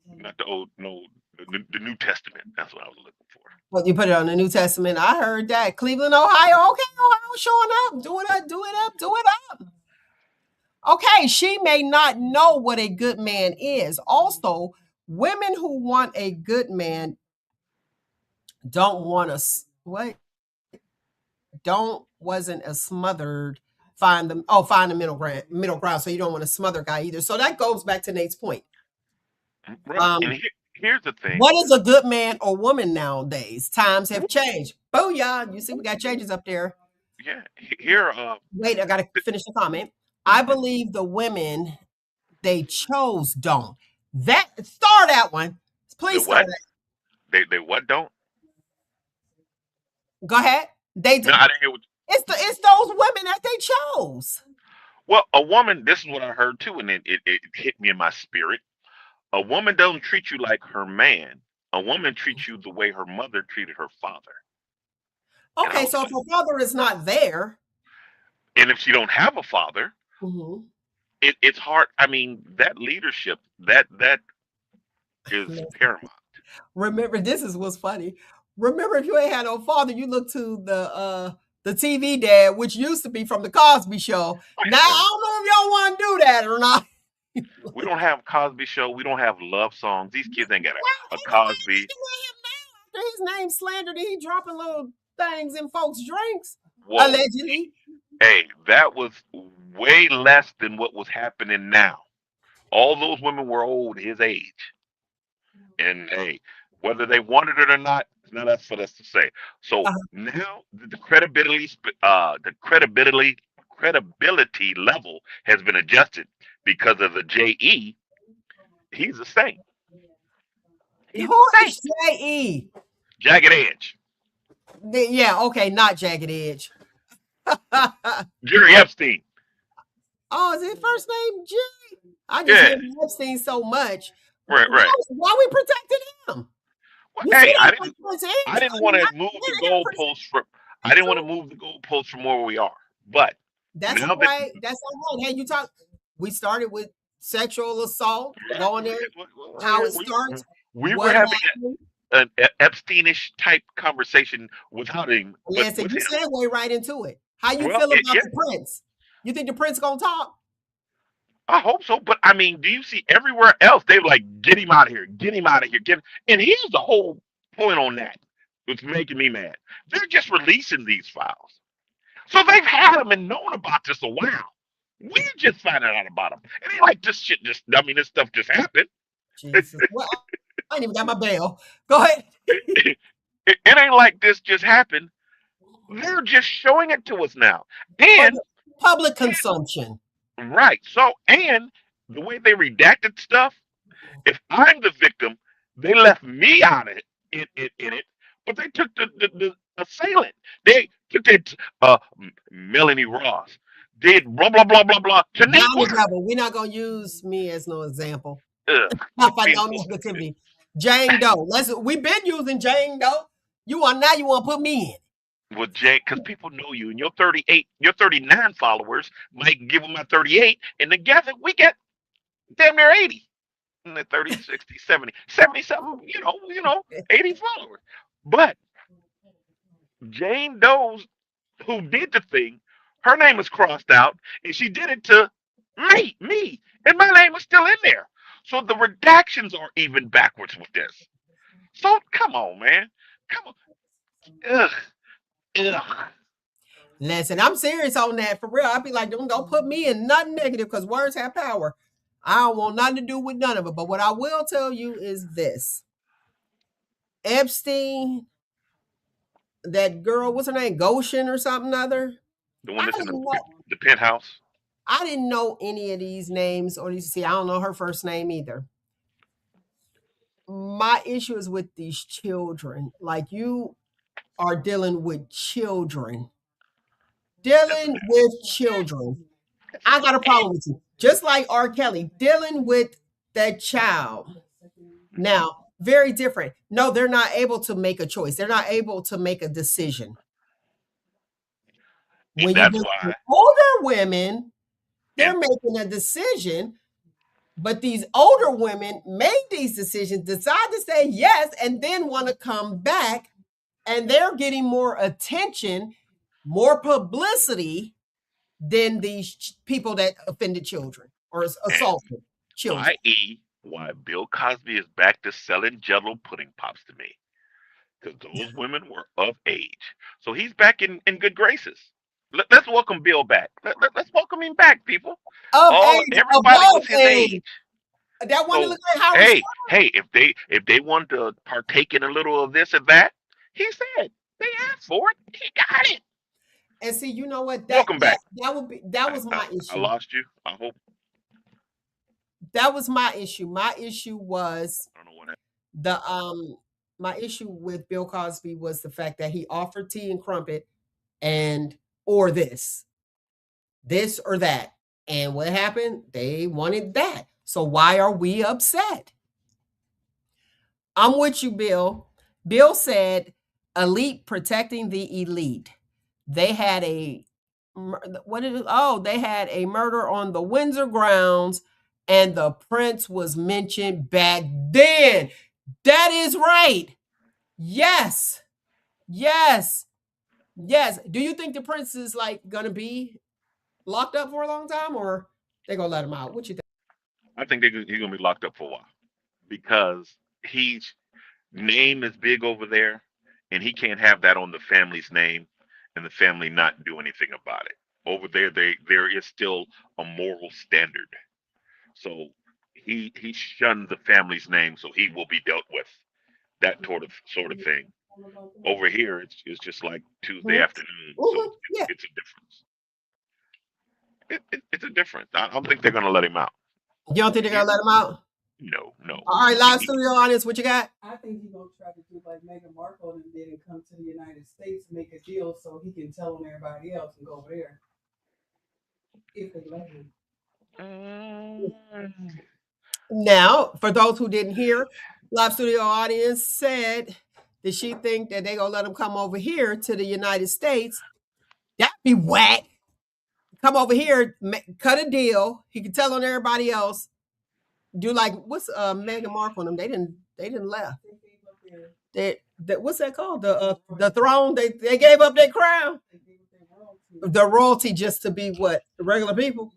not the old, no, the New Testament. That's what I was looking for. Well, you put it on the New Testament. I heard that. Cleveland, Ohio. Okay, Ohio showing up. Do it up, do it up, do it up. Okay, she may not know what a good man is. Also, women who want a good man don't want us. What? Don't wasn't a smothered. Find the middle ground. So you don't want a smother guy either. So that goes back to Nate's point. Right, Um, and here's the thing. What is a good man or woman nowadays? Times have changed. Booyah. You see, we got changes up there. Yeah, here. Wait, I got to finish the comment. I believe the women they chose don't. That star that one. The Please star what? that. They what don't? Go ahead. They No, I didn't hear what. it's those women that they chose. Well, a woman. This is what I heard too, and it hit me in my spirit. A woman doesn't treat you like her man. A woman treats you the way her mother treated her father. And I Okay, was so if like, her father is not there, and if she don't have a father, mhm. it's hard. I mean, that leadership, that is paramount. Remember, this is what's funny. Remember, if you ain't had no father, you look to the TV dad, which used to be from the Cosby Show. Now I don't know if y'all want to do that or not. We don't have Cosby Show. We don't have love songs. These kids ain't got a Ain't nobody Cosby. looking at him now after his name slandered. He dropping little things in folks' drinks, Whoa, allegedly. hey, that was way less than what was happening now. All those women were old his age, and hey, whether they wanted it or not, it's not us for us to say. So Uh-huh. now the credibility level has been adjusted because of the JE. He's a saint. He's a Who saint. is J.E.? Jagged Edge. Yeah, okay, not Jagged Edge. Jerry Epstein. Oh, is his first name G? I just Yeah, hear Epstein so much. right, right. Why we protecting him? Well, You see hey, that with Prince I Andrew? didn't I want mean, to I move the get it, Prince goalposts from. I didn't want to Andrew. move the goalposts from where we are. But That's now all that right. That's all right. Hey, you talk. We started with sexual assault, yeah, going there, how yeah, it starts, we were what having happened. an Epsteinish type conversation without him, but Listen, with you him. segue right into it. How you Well, feel about yeah, the Prince? You think the Prince gonna talk? I hope so. But I mean, do you see everywhere else they were like, get him out of here, get him out of here, get. And here's the whole point on that. It's making me mad. They're just releasing these files, so they've had them and known about this a while. We just finding out about them. It ain't like this shit just. I mean, this stuff just happened. Jesus. Well, I ain't even got my bail. Go ahead. It ain't like this just happened. They're just showing it to us now. For And the public consumption. right. So, and the way they redacted stuff, if I'm the victim, they left me out of it in it, but they took the assailant. They took that Melanie Ross did blah blah blah blah blah to name Johnny one. Rebel. We're not gonna use me as no example. Quit Not for being no so sensitive. negativity. Jane Doe. We've been using Jane Doe. You want to put me in. With Jay, because people know you, and your 38, your 39 followers might give them my 38, and together we get damn near 80. In the 30, 60, 70, 70 something, 80 followers. But Jane Doe's, who did the thing, her name is crossed out, and she did it to me, and my name is still in there. So the redactions are even backwards with this. So come on, man. Come on. Ugh. Ugh. Listen, I'm serious on that for real. I'd be like, don't put me in nothing negative because words have power. I don't want nothing to do with none of it. But what I will tell you is this: Epstein, that girl, what's her name, Goshen or something other. The one I that's in didn't know. the penthouse. I didn't know any of these names or these. See, I don't know her first name either. My issue is with these children. Like you are dealing with children, That's a dealing with children. I got a problem with you. Just like R. Kelly, dealing with that child. Now, very different. No, they're not able to make a choice. They're not able to make a decision. and When you that's get why. to older women, And they're making a decision, but these older women made these decisions, decide to say yes, and then want to come back, and they're getting more attention, more publicity than these people that offended children or and assaulted children. i.e. why Bill Cosby is back to selling Jello pudding pops to me. Because those women were of age. So he's back in good graces. Let's welcome Bill back. Let's welcome him back, people. Of All age, everybody above was his age. age. That one that So looked like Howard hey, Stern. hey, if they want to partake in a little of this and that, he said they asked for it. He got it. And see, you know what? That Welcome that back. that would be that I, was I, my I issue. lost you. I hope. That was my issue. My issue was I don't know what. Happened. the my issue with Bill Cosby was the fact that he offered tea and crumpet and or this or that. And what happened? They wanted that. So why are we upset? I'm with you, Bill. Bill said elite protecting the elite. They had a what did it, oh, they had a murder on the Windsor grounds and the prince was mentioned back then. That is right. Yes. Yes. Yes. Do you think the prince is like gonna be locked up for a long time or they gonna let him out? What you think? I think he's gonna be locked up for a while because he's name is big over there, and he can't have that on the family's name, and the family not do anything about it. Over there, there is still a moral standard. So he shunned the family's name, so he will be dealt with. That sort of thing. Over here, it's just like Tuesday Mhm. afternoon, so Mhm. Yeah. it's a difference. It's a difference. I don't think they're gonna let him out. You don't think they're Here, gonna let him out? no, no. All right, He, live he, studio audience, what you got? I think he's gonna try to do like Meghan Markle and did and come to the United States, make a deal so he can tell on everybody else and go over there if they let him. mm, Now, for those who didn't hear, live studio audience said that she think that they gonna let him come over here to the United States. That'd be whack. Come over here, cut a deal. He can tell on everybody else. Do like what's Meghan Markle on them? They didn't left. That what's that called? The throne. They gave up their crown. The royalty just to be what the regular people.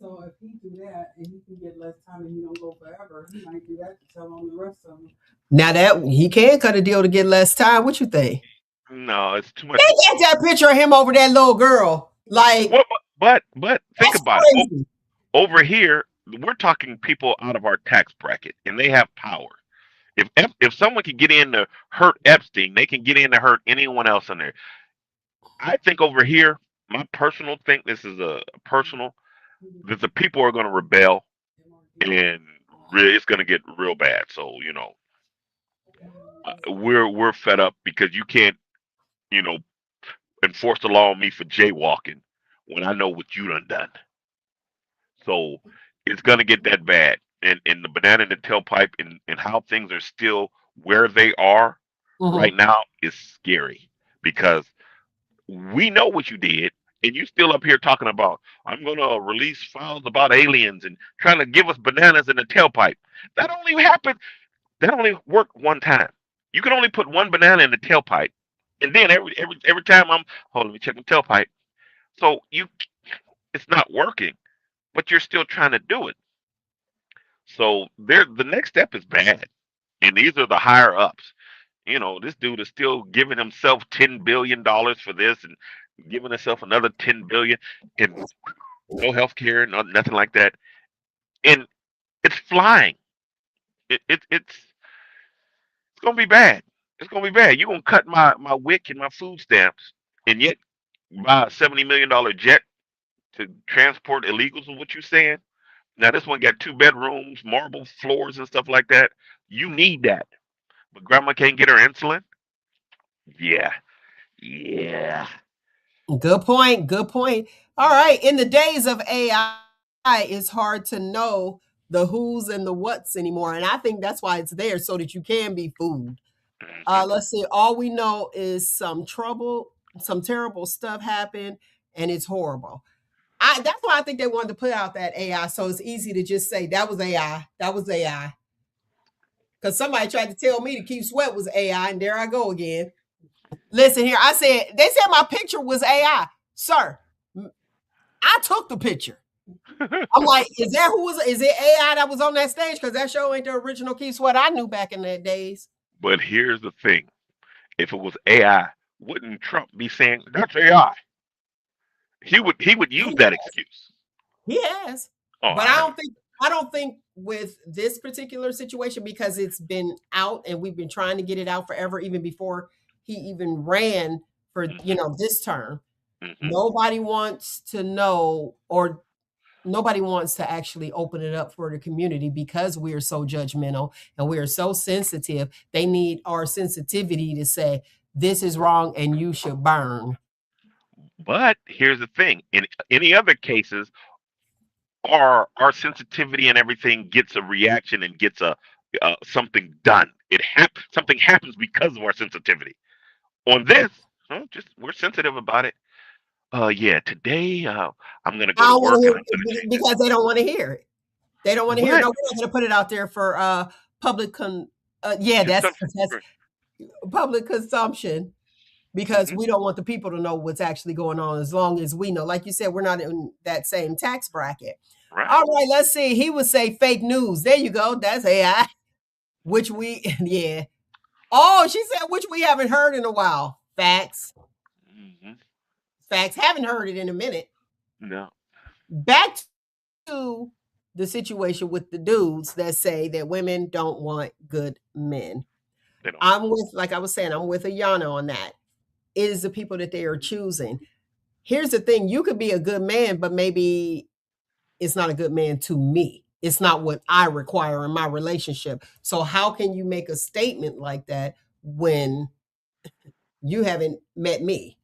So if he do that and he can get less time and he don't go forever, he might do that to tell on the rest of them. Now that he can cut a deal to get less time, what you think? no, it's too much. They got that picture of him over that little girl. Like What? But think that's about it. crazy. Over here, we're talking people out of our tax bracket, and they have power. If someone can get in to hurt Epstein, they can get in to hurt anyone else in there. I think over here, my personal think this is a personal that the people are going to rebel and it's going to get real bad. So we're fed up because you can't you know enforce the law on me for jaywalking when I know what you done. So it's going to get that bad. And the banana in the tailpipe and how things are still where they are Mhm. right now is scary because we know what you did, and you still up here talking about I'm gonna release files about aliens and trying to give us bananas in the tailpipe. That only happened. That only worked one time. You can only put one banana in the tailpipe, and then every time hold on, let me check my tailpipe. So it's not working, but you're still trying to do it. So the next step is bad, and these are the higher ups. This dude is still giving himself $10 billion for this and giving himself another 10 billion and no health care, nothing like that. And it's flying. It's gonna be bad. It's gonna be bad. You're gonna cut my WIC and my food stamps and yet buy a $70 million jet to transport illegals is what you're saying. Now this one got 2 bedrooms, marble floors and stuff like that. You need that. But grandma can't get her insulin? Yeah. Yeah. Good point. Good point. All right. In the days of AI, it's hard to know the who's and the what's anymore. And I think that's why it's there so that you can be fooled. Hmm. Let's see. All we know is some trouble, some terrible stuff happened, and it's horrible. That's why I think they wanted to put out that AI so it's easy to just say that was AI. That was AI. Because somebody tried to tell me to keep sweat was AI, and there I go again. Listen here, they said my picture was AI. Sir, I took the picture. I'm like, is it AI that was on that stage? Because that show ain't the original Keith Sweat I knew back in the days. But here's the thing: if it was AI, wouldn't Trump be saying that's AI? He would use He that has. excuse. He has. Oh, But I know. I don't think with this particular situation, because it's been out and we've been trying to get it out forever, even before he even ran for, Hmm. this term. Hmm. Nobody wants to know, or nobody wants to actually open it up for the community because we are so judgmental and we are so sensitive. They need our sensitivity to say, this is wrong and you should burn. But here's the thing: in any other cases, our sensitivity and everything gets a reaction and gets a something done. Something happens because of our sensitivity. On this, just we're sensitive about it. Yeah, today I'm gonna I go to don't want to work hear and I'm gonna it change it. because they don't want to hear it. They don't want to hear. But No, we're not going to put it out there for public. Yeah, consumption, that's right? public consumption because Hmm. we don't want the people to know what's actually going on. As long as we know, like you said, we're not in that same tax bracket. All Right. right, let's see. He would say fake news. There you go. That's AI, which we yeah. Oh, she said which we haven't heard in a while. Facts, Hmm. facts. Haven't heard it in a minute. No, Back to the situation with the dudes that say that women don't want good men. they don't. I'm with, like I was saying, I'm with Ayana on that. It is the people that they are choosing. Here's the thing: you could be a good man, but maybe it's not a good man to me. It's not what I require in my relationship. So how can you make a statement like that when you haven't met me?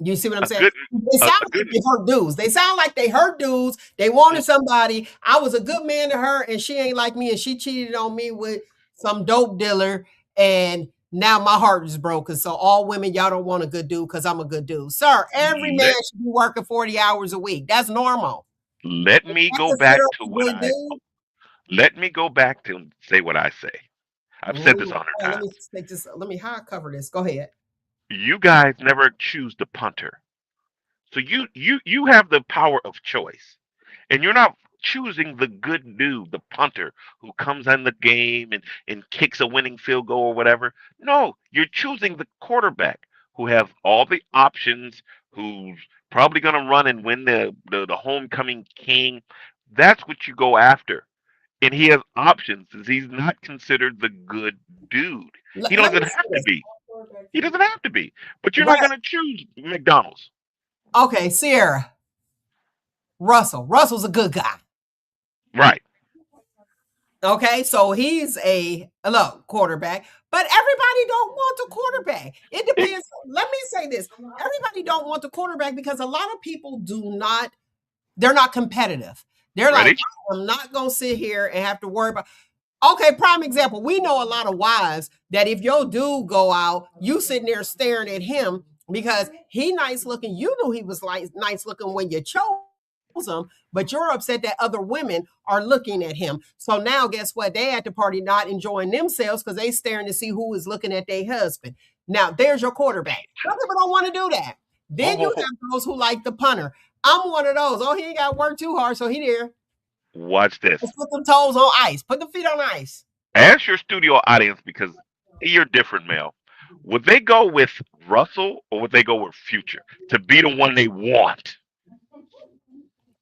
You see what I'm A saying? good, They a sound like good. they hurt dudes. They sound like they hurt dudes. They wanted somebody. I was a good man to her, and she ain't like me, and she cheated on me with some dope dealer, and now my heart is broken. So all women, y'all don't want a good dude because I'm a good dude. Sir, every man Let should be working 40 hours a week. That's normal. let me I go back consider to a what good I dude. let me go back to say what I say. I've said this Ooh, 100 let me times. take this. Let me how I cover this. Go ahead. You guys never choose the punter. So you have the power of choice. And you're not choosing the good dude, the punter who comes in the game and kicks a winning field goal or whatever. No, you're choosing the quarterback who have all the options, who's probably gonna run and win the homecoming king. That's what you go after. And he has options. He's not considered the good dude. He Let me doesn't say have to this. be. He doesn't have to be. But you're not Right. gonna choose McDonald's. Okay, Sierra. Russell. Russell's a good guy. Right. Okay, so he's a look quarterback, but everybody don't want a quarterback. It depends. Let me say this: everybody don't want the quarterback because a lot of people do not. They're not competitive. They're like, Ready? I'm not gonna sit here and have to worry about. Okay, prime example. We know a lot of wives that if your dude go out, you sitting there staring at him because he nice looking. You knew he was like nice looking when you chose him, but you're upset that other women are looking at him. So now, guess what? They at the party not enjoying themselves because they staring to see who is looking at their husband. Now, there's your quarterback. Some people don't want to do that. Whoa, Then you whoa, whoa. have those who like the punter. I'm one of those. Oh, he ain't got to work too hard, so he there. Watch this. Let's put them toes on ice. Put the feet on ice. Ask your studio audience because you're different, Mel. Would they go with Russell or would they go with Future to be the one they want?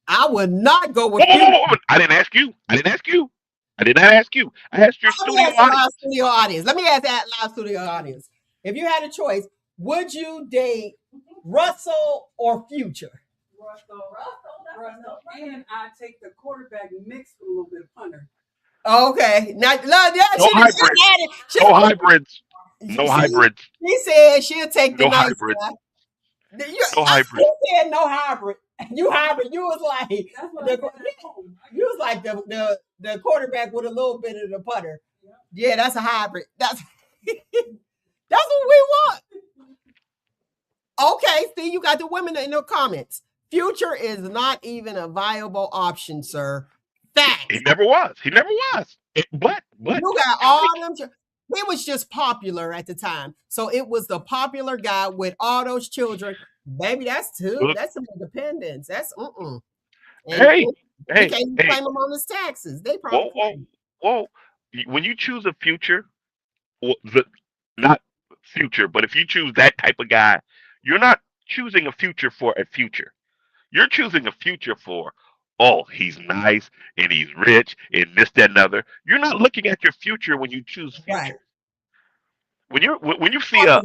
I would not go Whoa, with whoa, Future. whoa, whoa. I didn't ask you. I didn't ask you. I did not ask you. I asked your Let me studio ask the live audience. studio audience. Let me ask that live studio audience. If you had a choice, would you date Russell or Future? Russell, and I take the quarterback mixed with a little bit of punter. Okay. Now, yeah, No she hybrids. had it. No hybrids. No See, hybrids. she said she'll take the No nice hybrids. guy. You, No hybrids. you said no hybrid. You hybrid. You was like you was like the quarterback with a little bit of the putter. Yeah, that's a hybrid. That's that's what we want. Okay, see, you got the women in the comments. Future is not even a viable option, sir. He Facts. never was. He never was. But You got you all could them. He was just popular at the time, so it was the popular guy with all those children. Baby, that's too. look. That's some independence. That's and Hey, he hey, can't even hey. claim them on his taxes. They probably Whoa, whoa, could. whoa. When you choose a future, the not future, but if you choose that type of guy, you're not choosing a future for a future. You're choosing a future for oh, he's nice and he's rich and this, that, and other. You're not looking at your future when you choose Right. future. When you see a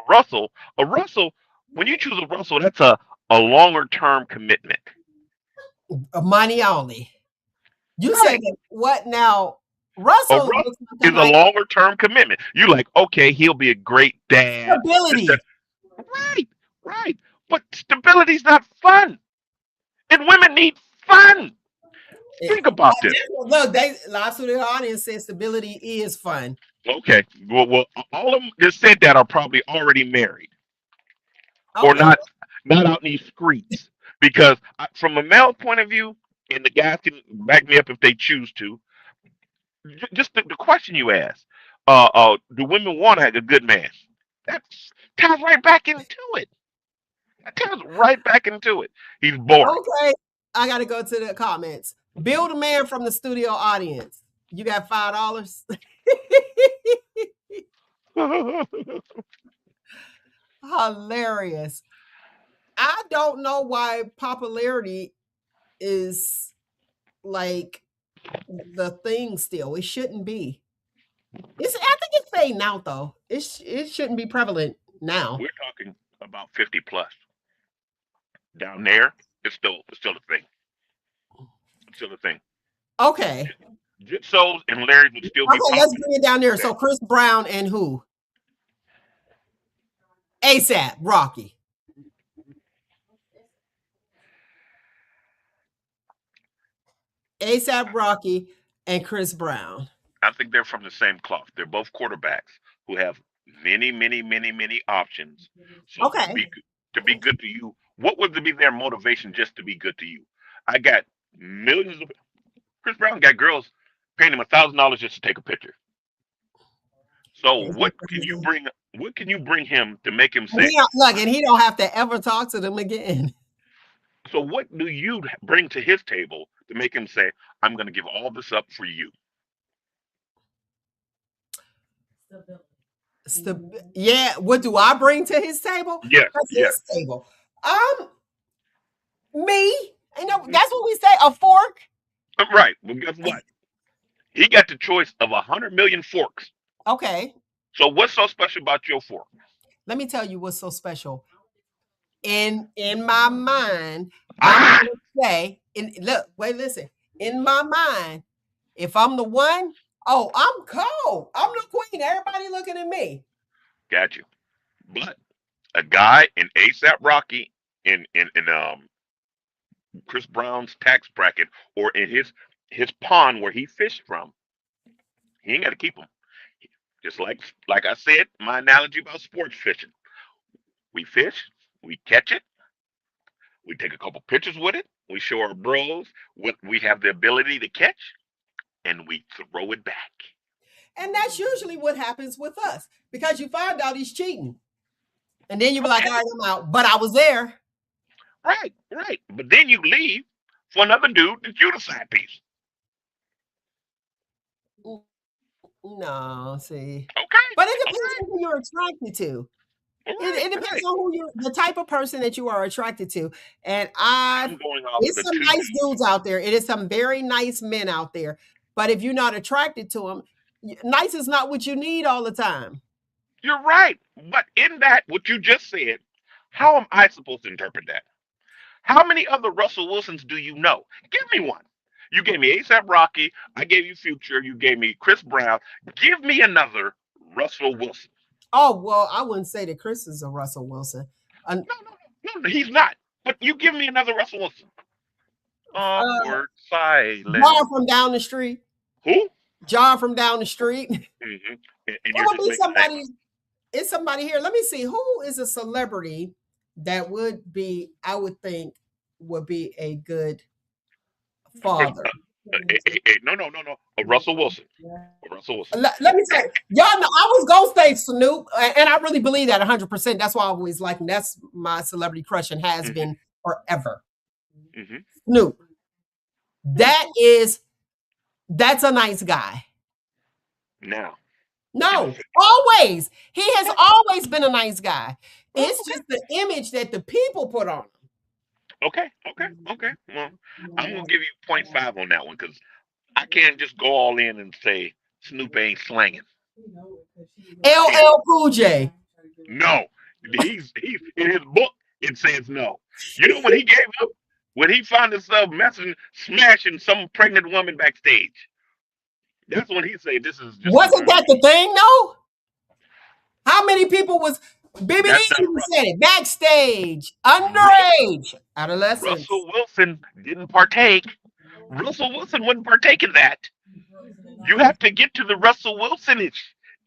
Russell, a Russell, when you choose a Russell, that's a longer term commitment. Money only. You said Right. that what now? A Russell Russell looks like is a a nice longer term commitment. You like, okay, he'll be a great dad. This, that. stability. Right, right. But stability's not fun. And women need fun. Think about this. Look, they lots of the audience says stability is fun. Okay. Well, all of them that said that are probably already married or Okay. not out in these streets. Because from a male point of view, and the guys can back me up if they choose to, just the question you asked, do women want to have a good man? That ties right back into it. That ties right back into it. He's boring. Okay. I gotta go to the comments. Build a man from the studio audience. You got $5. Hilarious. I don't know why popularity is like the thing still. It shouldn't be. I think it's fading out though. It shouldn't be prevalent now. We're talking about 50 plus. Down there, it's still a thing. It's still a thing. Okay. Jitsos and Larry would still be Okay, let's popular. bring it down there. Today. So Chris Brown and who? ASAP Rocky. ASAP Rocky and Chris Brown. I think they're from the same cloth. They're both quarterbacks who have many, many, many, many options. So Okay. to be good to you, what would be their motivation just to be good to you? I got millions of Chris Brown got girls paying him $1,000 just to take a picture. So What can you bring him to make him say? Look, and he don't have to ever talk to them again. So what do you bring to his table to make him say, "I'm going to give all this up for you"? Yeah, what do I bring to his table? Yes, That's yes. his table. Me. That's what we say. A fork. Right. Well, guess what? He got the choice of 100 million forks. Okay. So what's so special about your fork? Let me tell you what's so special. In my mind, I'm Ah, gonna say, look, wait, listen. In my mind, if I'm the one, oh, I'm cold. I'm the queen. Everybody looking at me. got you. But a guy in ASAP Rocky in Chris Brown's tax bracket or in his pond where he fished from, he ain't got to keep them. Just like I said, my analogy about sports fishing. We fish, we catch it, we take a couple pictures with it, we show our bros what we have the ability to catch, and we throw it back. And that's usually what happens with us because you find out he's cheating. And then you be like, all Okay, right, I'm out. But I was there. right, right. But then you leave for another dude that you the side piece. No, see. Okay, But it depends okay, on who you're attracted to. all It depends right. on the type of person that you are attracted to. And I'm going off of it's the some two nice days. dudes out there. It is some very nice men out there. But if you're not attracted to them, nice is not what you need all the time. You're right. But in that, what you just said, how am I supposed to interpret that? How many other Russell Wilsons do you know? Give me one. You gave me ASAP Rocky. I gave you Future. You gave me Chris Brown. Give me another Russell Wilson. Oh, well, I wouldn't say that Chris is a Russell Wilson. Uh, No, no, no, no, he's not. But you give me another Russell Wilson. Awkward John silence. from down the street. Who? John from down the street. It And you're would just be making names somebody. up. It's somebody here. Let me see. Who is a celebrity that would be, I would think, would be a good For, father? no, no, no, no. A Russell Wilson. A Russell Wilson. Let me say, y'all know I was gonna say Snoop, and I really believe that 100%. That's why I always like him. That's my celebrity crush and has Hmm. been forever. Hmm. Snoop. That's a nice guy. Now, in a No, sense, always. He has always been a nice guy. well, It's okay. just the image that the people put on him. Okay. Well, I'm gonna give you point 0.5 on that one because I can't just go all in and say Snoop ain't slanging. I can't. LL Cool J. No, he's in his book. It says no. You know when he gave up, when he found himself messing, smashing some pregnant woman backstage. That's when he said, "This is just Wasn't that the thing, though? How many people was BBD that's not even said it? Backstage, Russell. underage, adolescents. Russell Wilson didn't partake. Russell Wilson wouldn't partake in that. You have to get to the Russell Wilsonage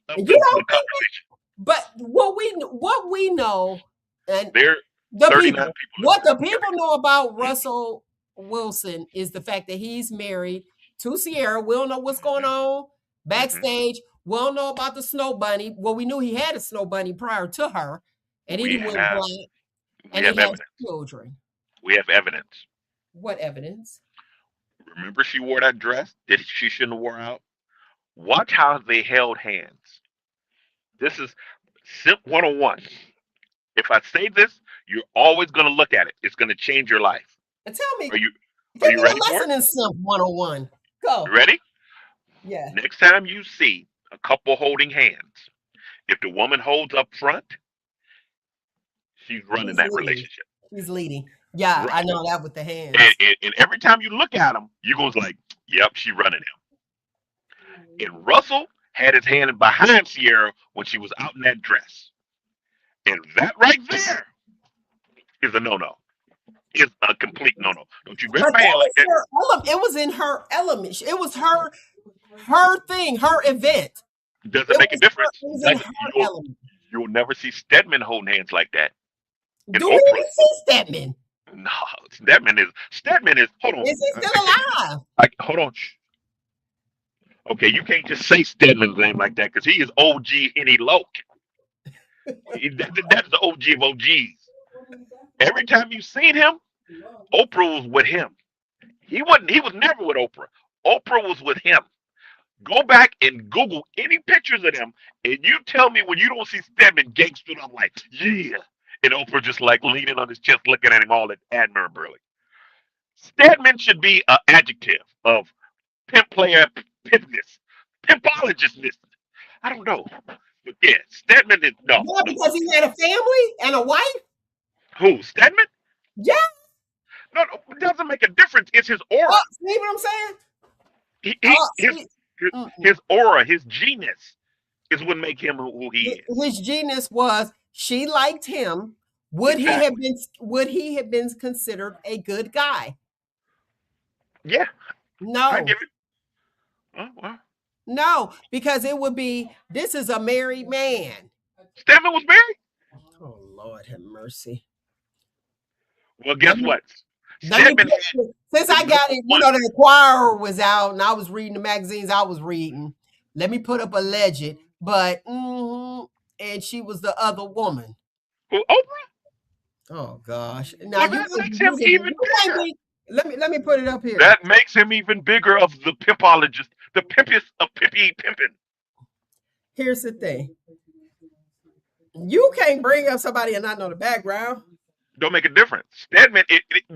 of You the don't think, conversation. but what we know, and There are the 39 people, people in what the there. people know about Russell Wilson is the fact that he's married to Sierra. We don't know what's going on Hmm. backstage. We don't know about the snow bunny. Well, we knew he had a snow bunny prior to her, and he We went have black, we and he have has evidence. children. We have evidence. What evidence? Remember, she wore that dress that she shouldn't have wore out. Watch how they held hands. This is Simp 101. If I say this, you're always going to look at it. It's going to change your life. And tell me, Are you are give you me ready a for it? lesson in Simp 101. You Go. ready? Yeah. Next time you see a couple holding hands, if the woman holds up front, she's running He's that leading. relationship. He's leading. Yeah, I Right. know that with the And, hands. and, and every time you look at him, you goes like, "Yep, she running him." And Russell had his hand behind Sierra when she was out in that dress, and that right there is a no-no. Is a complete no-no. Don't you grab But my that hand like was that. her element. It was in her element. It was her thing, her event. Doesn't make a difference. It was in Doesn't her you'll element. you'll never see Stedman holding hands like that. And Do we Oprah, even see Stedman? no, Stedman is. Hold on, Is he still alive? hold on. Okay, you can't just say Stedman's name like that because he is OG Henny Loke. That's the OG of OGs. Every time you seen him, Oprah was with him. He wasn't. He was never with Oprah. Oprah was with him. Go back and Google any pictures of them, and you tell me when you don't see Stedman gangster, I'm like, yeah. And Oprah just like leaning on his chest, looking at him all admirably. Stedman should be an adjective of pimp player, pimpness, pimpologistness. I don't know, but yeah, Stedman is no, Yeah, no. because he had a family and a wife. Who Stedman? Yeah. No, no, it doesn't make a difference. It's his Oh, aura. see what I'm saying? He Oh, his see. his, Mm-mm. his aura, his genius is what make him who he is. His genius was she liked him. Exactly. Would he have been considered a good guy? Yeah, I No. give it. Oh, well, No, because it would be this is a married man. Stedman was married. Oh Lord have mercy. Well, Let guess me what? let me Stedman had since the I number got it, one. the Inquirer was out and I was reading the magazines I was reading. Let me put up a legend, but and she was the other woman. Who Oprah? Oh gosh. Now Well, you that can't be makes him even can't bigger. be let me put it up here. That makes him even bigger of the pimpologist, the pimpiest of pimpy pimping. Here's the thing. You can't bring up somebody and not know the background. Don't make a difference. Stedman,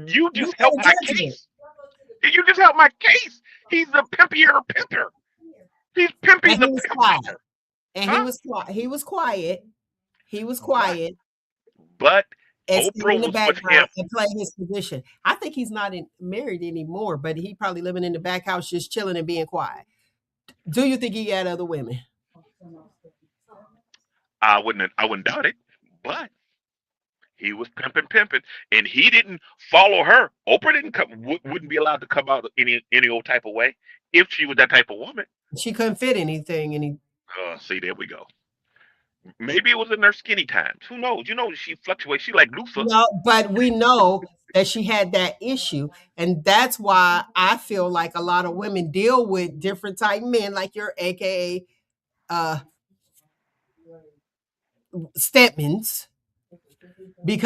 you You just helped can't my judge me. case. You just helped my case. He's the pimpier pimper. He's pimpy And he the was quiet. pimper. And he Huh? was quiet. He was quiet. He was But quiet but and stayed in Oprah the was with him. background and played his position. I think he's not married anymore, but he probably living in the back house just chilling and being quiet. Do you think he had other women? I wouldn't doubt it. But he was pimping, and he didn't follow her. Oprah didn't wouldn't be allowed to come out any old type of way if she was that type of woman. She couldn't fit anything. See, there we go. Maybe it was in her skinny times. Who knows? You know, she fluctuates. She like Luther. No, but we know that she had that issue. And that's why I feel like a lot of women deal with different type men, like your AKA uh Stedmans,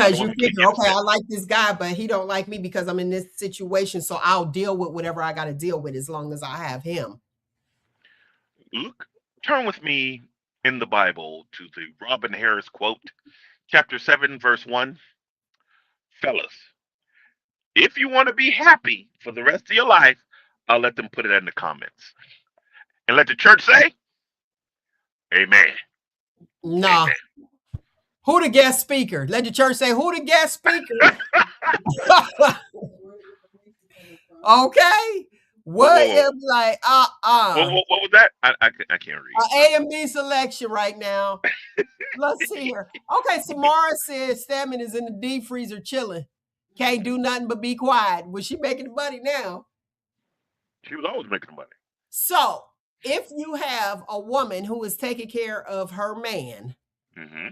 I don't because you want to get figure, into okay, I that. like this guy, but he don't like me because I'm in this situation. So I'll deal with whatever I got to deal with as long as I have him. Look, turn with me in the Bible to the Robin Harris quote, chapter 7, verse 1. Fellas, If you want to be happy for the rest of your life, I'll let them put it in the comments. And let the church say, Amen. Nah. Amen. Who the guest speaker? Let the church say, who the guest speaker? Okay. Whoa, What whoa, whoa. if like What was that? I can't read. A and B selection right now. Let's see here. Okay, Samara says salmon is in the deep freezer chilling. Can't do nothing but be quiet. Was she making the money now? She was always making money. So if you have a woman who is taking care of her man, Mm-hmm.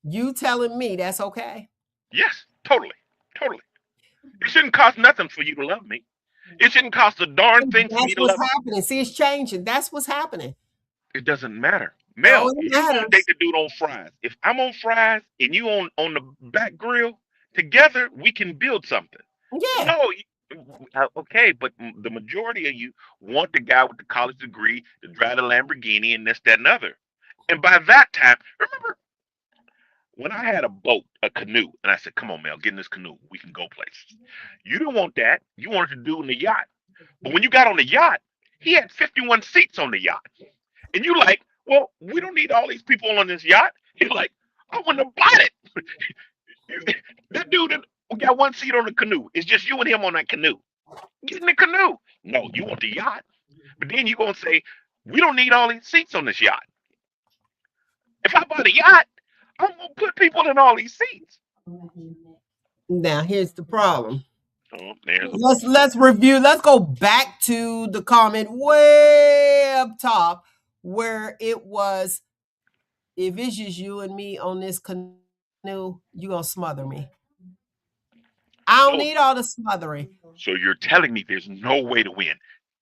you telling me that's okay? Yes, totally. Totally. It shouldn't cost nothing for you to love me. It shouldn't cost a darn thing for me That's to what's love you. happening. See, it's changing. That's what's happening. It doesn't matter. No, Mel, it you gonna date matters. the dude on fries. If I'm on fries and you on the back grill, together we can build something. But Yeah. no, okay, but the majority of you want the guy with the college degree to drive the Lamborghini and this, that, and other. And by that time, remember when I had a boat, a canoe, and I said, "Come on, Mel, get in this canoe. We can go places." You didn't want that. You wanted to do in the yacht. But when you got on the yacht, he had 51 seats on the yacht. And you like, well, we don't need all these people on this yacht. He's like, I wouldn't have bought it. That dude got one seat on the canoe. It's just you and him on that canoe. Get in the canoe. No, you want the yacht. But then you're going to say, we don't need all these seats on this yacht. If I buy the yacht, I'm going to put people in all these seats. Now here's the problem. Oh, there's a Let's review. Let's go back to the comment way up top where it was, if it's just you and me on this canoe, you gonna smother me. I don't so, need all the smothering. so you're telling me there's no way to win.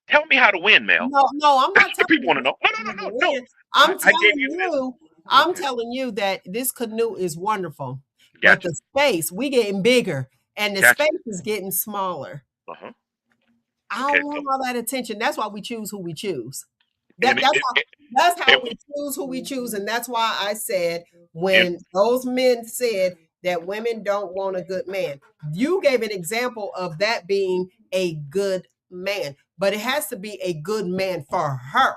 Tell me how to win, Mel. No, I'm That's not what the telling people want you to know. No, no, how no, to no, no. win. I'm I gave telling you this. you, I'm Okay, telling you that this canoe is wonderful, but gotcha, the space, we getting bigger and the gotcha. space is getting smaller. Uh-huh. I Okay, don't want all that attention. That's why we choose who we choose. That, and, that's how that's how and, we choose who we choose. And that's why I said and when those men said that women don't want a good man, you gave an example of that being a good man, but it has to be a good man for her.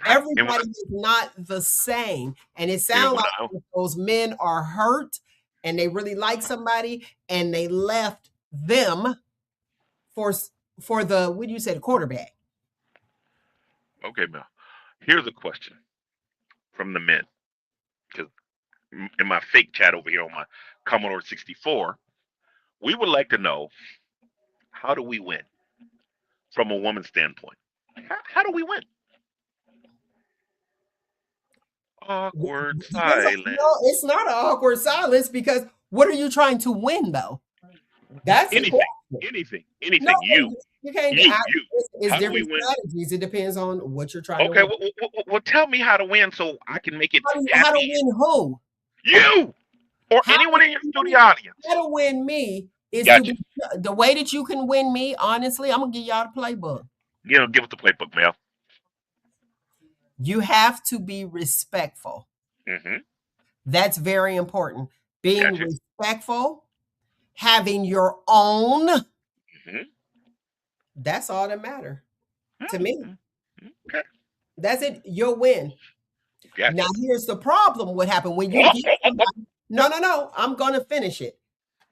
right, Everybody is not the same. And it and sounds when like those men are hurt and they really like somebody and they left them for for the, what do you say, the quarterback. okay, Mel, here's a question from the men, because in my fake chat over here on my Commodore 64, we would like to know, how do we win from a woman's standpoint? How do we win? Awkward Depends on, silence. no, it's not an awkward silence because what are you trying to win though? That's the Anything, question. anything, No, anything. you can't. You. It's How do we different win? strategies. It depends on what you're trying to Okay, win. well, tell me how to win so I can make it How to happy. win who? You or How anyone to in your win studio me? audience. How to win me is to Gotcha. be the way that you can win me. Honestly, I'm gonna give y'all the playbook. Give us the playbook, Mel. You have to be respectful. Mm-hmm. That's very important. Being Gotcha. respectful, having your own. Mm-hmm. That's all that matter to me. Okay. That's it. You'll win. Now, Gotcha. here's the problem. What happened when you Oh, get oh, oh, oh. somebody? No. I'm going to finish it.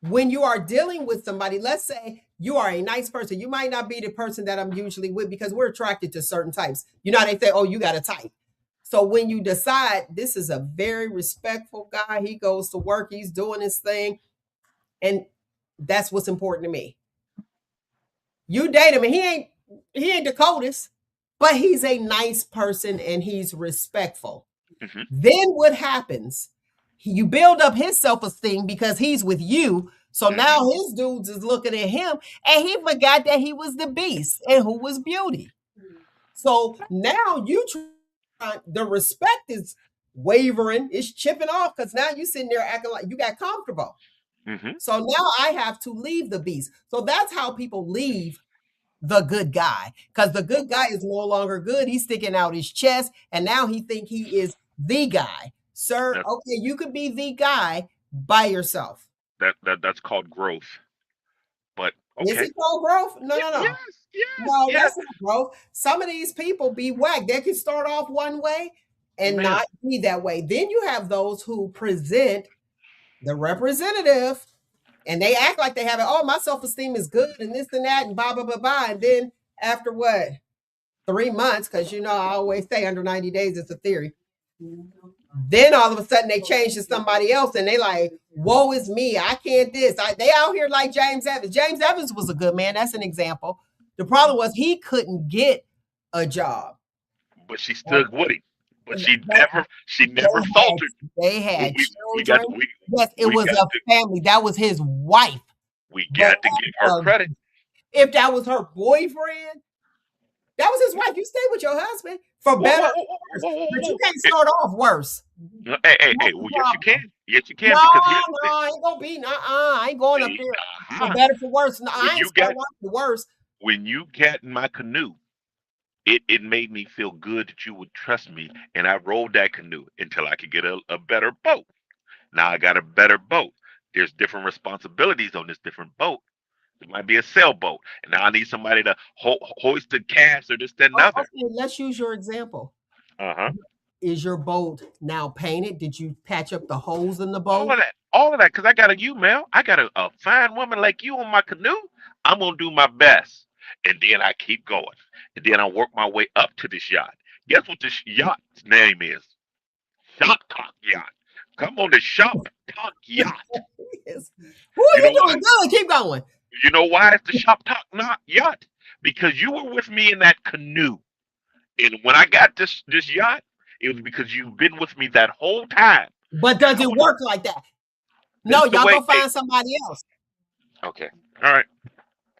When you are dealing with somebody, let's say you are a nice person. You might not be the person that I'm usually with because we're attracted to certain types. You know how they say, oh, you got a type. So when you decide this is a very respectful guy, he goes to work, he's doing his thing, and that's what's important to me. You date him, and he ain't the coldest, but he's a nice person and he's respectful. Mm-hmm. Then what happens? You build up his self-esteem because he's with you. So Mm-hmm. now his dudes is looking at him and he forgot that he was the beast and who was beauty. So now the respect is wavering, it's chipping off because now you sitting there acting like you got comfortable. Mm-hmm. So now I have to leave the beast. So that's how people leave the good guy, because the good guy is no longer good. He's sticking out his chest and now he think he is the guy. Sir, That, okay, you could be the guy by yourself. that's called growth. Is Okay. it called growth? No, no, no. Yes, yes, No, yes, that's not growth. Some of these people be whack. They can start off one way and ma'am. not be that way. Then you have those who present the representative and they act like they have it. Oh, my self esteem is good and this and that and blah, blah, blah, blah. And then after what? 3 months, because I always say under 90 days it's a theory. Then all of a sudden they change to somebody else and they like, woe is me. I can't this. They out here like James Evans. James Evans was a good man. That's an example. The problem was he couldn't get a job. But she stood with him. But she They, never faltered. they had We got children. Yes, it was a family. That was his wife. We got to give her credit. If that was her boyfriend, that was his wife. You stay with your husband for better. But you can't start off worse. Hey. Well, yes, you can. Yes, you can. No, Because I ain't gonna be. I ain't going up there for better for worse. No, I ain't starting off for worse. When you got in my canoe, it made me feel good that you would trust me, and I rode that canoe until I could get a better boat. Now I got a better boat. There's different responsibilities on this different boat. It might be a sailboat, and now I need somebody to hoist the cast or this, that, and other. Okay, let's use your example. Uh-huh. Is your boat now painted? Did you patch up the holes in the All boat? of that, because I got you, Mel. I got a fine woman like you on my canoe. I'm gonna do my best, and then I keep going, and then I work my way up to this yacht. Guess what this yacht's name is? Shop Talk Yacht. Come on, the Shop Talk Yacht. Yes. You're doing good. Keep going. You know why it's the Shop Talk Yacht? Because you were with me in that canoe, and when I got this yacht, it was because you've been with me that whole time. But does it work like that? No, y'all go find somebody else. Okay. All right.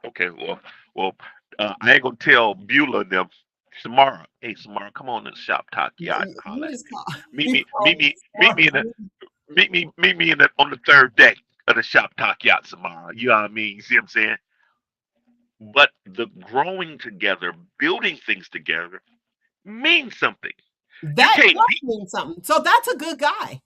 Okay. Well, I ain't gonna tell Beulah and them. Samara, hey Samara, come on to the Shop Talk Yacht. Meet me on the third day of the Shop Talk Yacht, Samara. You know what I mean? You see what I'm saying? But the growing together, building things together, means something. That means something. So that's a good guy.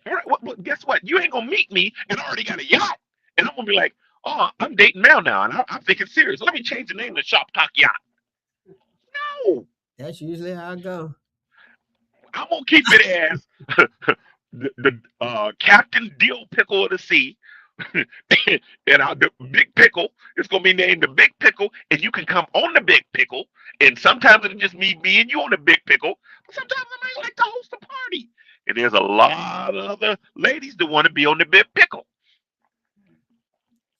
Right, well, guess what? You ain't gonna meet me and I already got a yacht, and I'm gonna be like, oh, I'm dating Mel now, and I'm thinking serious. Let me change the name to Shop Talk Yacht. No, that's usually how I go. I'm gonna keep it as the Captain Dill Pickle of the Sea, and the Big Pickle is gonna be named the Big Pickle, and you can come on the Big Pickle, and sometimes it'll just me and you on the Big Pickle, but sometimes I might like to host a party. And there's a lot of other ladies that want to be on the Big Pickle.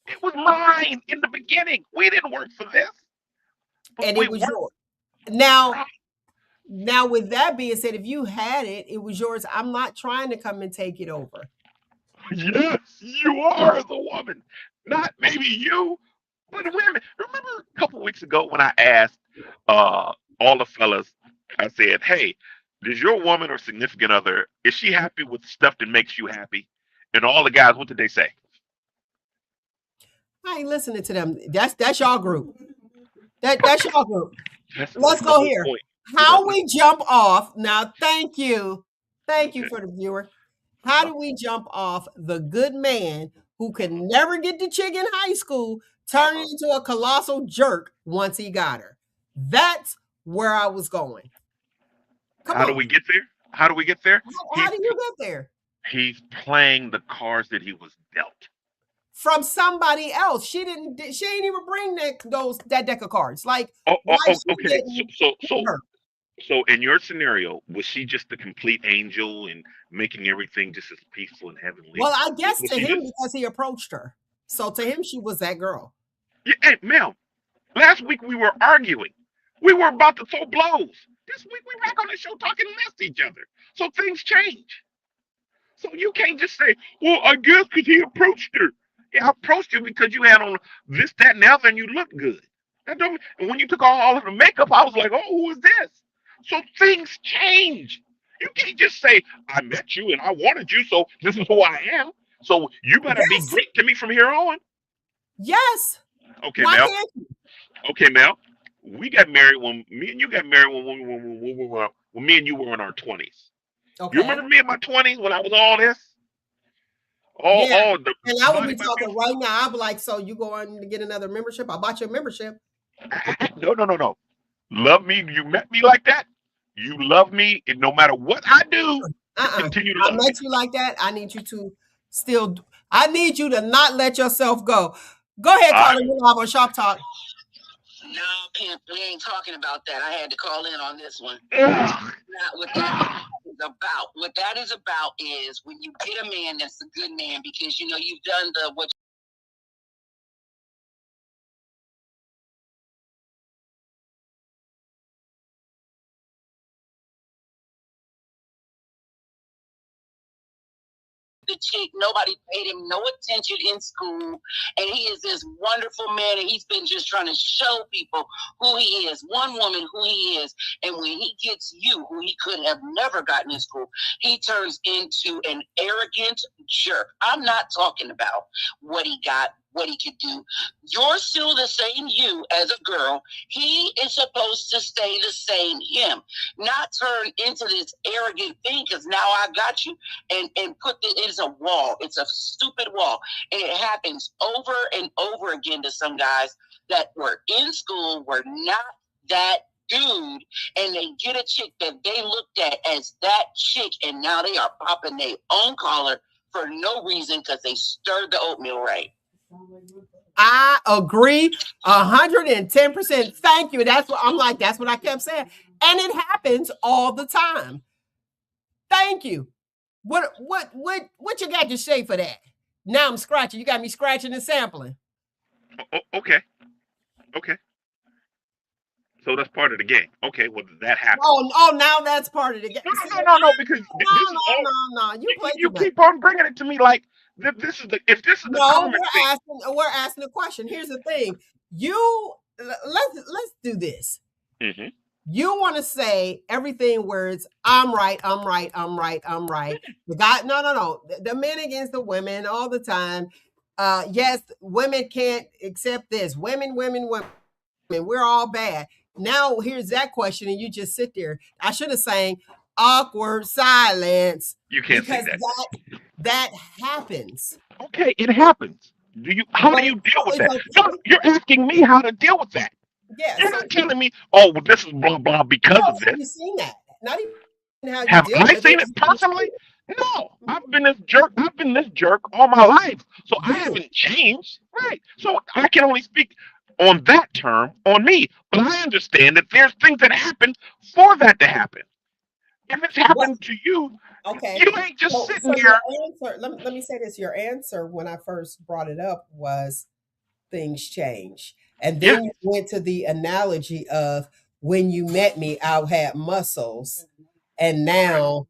It was mine in the beginning. We didn't work for this. And it was yours. Now, with that being said, if you had it, it was yours. I'm not trying to come and take it over. Yes, you are the woman. Not maybe you, but women. Remember a couple weeks ago when I asked all the fellas, I said, hey, does your woman or significant other, is she happy with stuff that makes you happy? And all the guys, what did they say? I ain't listening to them. That's y'all group. That's y'all group. Let's go here. Point. How we jump off. Now, thank you. Thank you for the viewer. How do we jump off the good man who could never get the chick in high school, turn into a colossal jerk once he got her? That's where I was going. How do we get there? How do we get there? How do you get there? He's playing the cards that he was dealt from somebody else. She ain't even bring that deck of cards. Like, okay. So in your scenario, was she just the complete angel and making everything just as peaceful and heavenly? Well, I guess to him because he approached her. So to him, she was that girl. Yeah, hey, Mel, last week we were arguing. We were about to throw blows. This week we're back on the show talking less to each other. So things change. So you can't just say, well, I guess because he approached her. Yeah, I approached you because you had on this, that, and the other, and you look good. And when you took all of the makeup, I was like, oh, who is this? So things change. You can't just say, I met you and I wanted you, so this is who I am. So you better be great to me from here on. Yes. Okay, Mel. Okay, Mel. We got married when me and you got married when me and you were in our 20s. Okay. You remember me in my 20s when I was all this? Oh, Yeah. oh, And the I would body be by talking music. right now. I'd be like, so you going to get another membership? I bought you a membership. No, no, no, no. Love me. You met me like that. You love me, and no matter what I do, you Uh-uh. continue to I love me. met you like that. I need you to still, I need you to not let yourself go. Go ahead, I, Carla. You're live on Shop Talk. No, pimp, we ain't talking about that. I had to call in on this one. ugh, Not what that is about. What that is about is when you get a man that's a good man, because you know you've done the what the chick. Nobody paid him no attention in school, and he is this wonderful man, and he's been just trying to show people who he is, one woman who he is. And when he gets you, who he could have never gotten in school, he turns into an arrogant jerk. I'm not talking about what he got, what he could do. You're still the same you as a girl. He is supposed to stay the same him, not turn into this arrogant thing because now I got you and put it is a wall. It's a stupid wall. And it happens over and over again to some guys that were in school, were not that dude, and they get a chick that they looked at as that chick, and now they are popping their own collar for no reason because they stirred the oatmeal right. I agree 110%. Thank you. That's what I'm like. That's what I kept saying. And it happens all the time. Thank you. What you got to say for that? Now I'm scratching. You got me scratching and sampling. okay, okay. So that's part of the game. Okay, well that happens. Oh, now that's part of the game. No, See, no, no, no, no. Because this no, is all no, no. You play you too much. keep on bringing it to me like this is the if this is the No, common thing. we're asking a question. Here's the thing. You let's do this. Hmm. You want to say everything where it's I'm right, I'm right, I'm right, I'm right. The guy, no. The men against the women all the time. Yes, women can't accept this. Women. We're all bad. Now here's that question, and you just sit there. I should have sang awkward silence You can't sing because that. that happens. Okay, it happens. Do you? How But do you deal with it's that? okay. No, you're asking me how to deal with that. Yeah. You're So not telling me, oh, well, this is blah blah no, because of have this. you seen that? Not even how you Have deal I with it. seen it personally? No, I've been this jerk. I've been this jerk all my life, so I Good. haven't changed. Right. So I can only speak on that term on me. But I understand that there's things that happen for that to happen. If it's What? happened to you, Okay. you ain't just So sitting your here. answer. Let me say this. Your answer when I first brought it up was things change, and Yeah, then you went to the analogy of when you met me, I had muscles, and now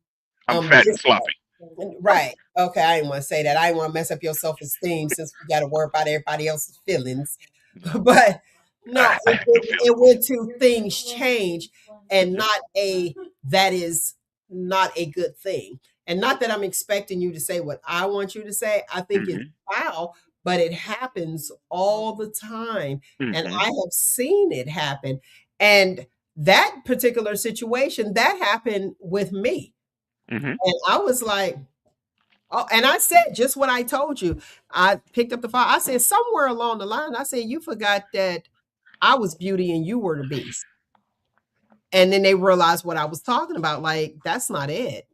I'm I'm fat and this sloppy. Right. right. Okay, I didn't want to say that. I didn't want to mess up your self-esteem since we got to worry about everybody else's feelings. No, But no, I have no it feelings. went to things change and Hmm. not a that is not a good thing. And not that I'm expecting you to say what I want you to say. I think it's Hmm. foul, but it happens all the time. And Hmm. I have seen it happen. And that particular situation, that happened with me. Hmm. And I was like, oh, and I said just what I told you. I picked up the phone. I said, somewhere along the line, I said, you forgot that I was beauty and you were the beast. And then they realized what I was talking about. Like, that's not it.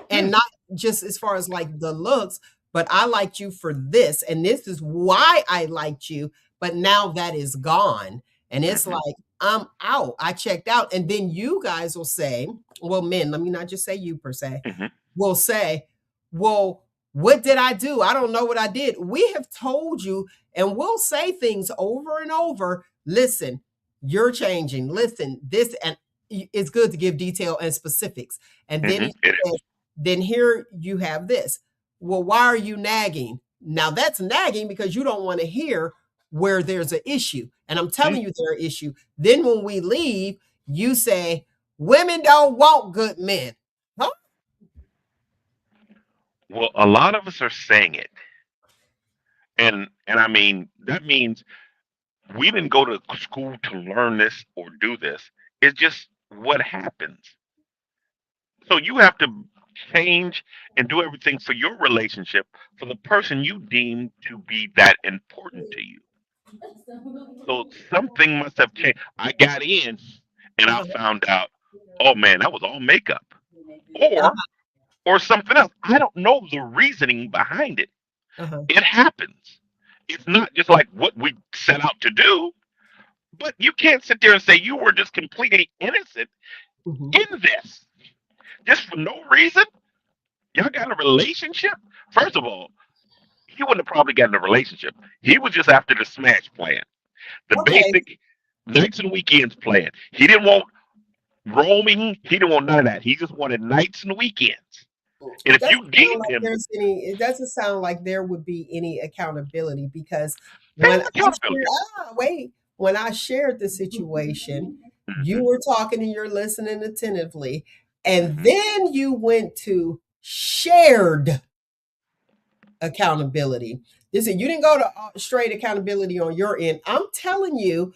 Yeah. And not just as far as like the looks, but I liked you for this. And this is why I liked you. But now that is gone. And it's Hmm. like, I'm out. I checked out. And then you guys will say, well, men, let me not just say you per se, Hmm. will say, well, what did I do? I don't know what I did. We have told you, and we'll say things over and over. Listen, you're changing. Listen, this, and it's good to give detail and specifics. And then Hmm. he It says, is. then here you have this. Well, why are you nagging? Now that's nagging because you don't want to hear where there's an issue. And I'm Yeah. telling you there's an issue. Then when we leave, you say, women don't want good men. Huh? Well, a lot of us are saying it, and I mean that means we didn't go to school to learn this or do this. It's just what happens. So you have to. change and do everything for your relationship for the person you deem to be that important to you. So something must have changed. I got in and I Uh-huh, found out, oh man, that was all makeup. Or uh-huh, or something else. I don't know the reasoning behind it. uh-huh. It happens. It's not just like what we set out to do, but you can't sit there and say you were just completely innocent Mhm. in this. Just for no reason. Y'all got a relationship? First of all, he wouldn't have probably gotten a relationship. He was just after the smash plan, the Okay, basic nights and weekends plan. He didn't want roaming. He didn't want none of that. He just wanted nights and weekends. And it if doesn't you sound deemed like him, there's any. It doesn't sound like there would be any accountability because when there's I shared, accountability. wait, when I shared the situation, you Hmm. were talking and you're listening attentively, and Hmm. then you went to shared accountability. Listen, you didn't go to straight accountability on your end. I'm telling you,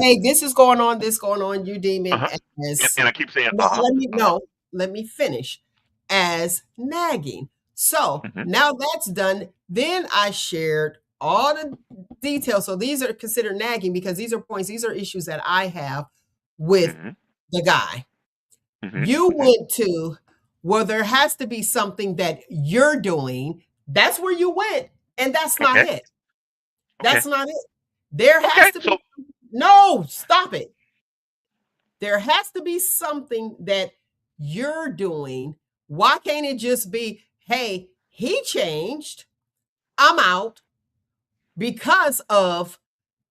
hey, this is going on, this going on. You deem Uh it huh. as And I keep saying, no. uh huh, uh huh. No. Let me finish as nagging. So Hmm. now that's done. Then I shared all the details. So these are considered nagging because these are points. These are issues that I have with Hmm. the guy. Hmm. You Hmm. went to, well, there has to be something that you're doing. That's where you went, and that's not Okay. it. Okay. That's not it. There Okay. has to be, So no, stop it. There has to be something that you're doing. Why can't it just be, hey, he changed, I'm out because of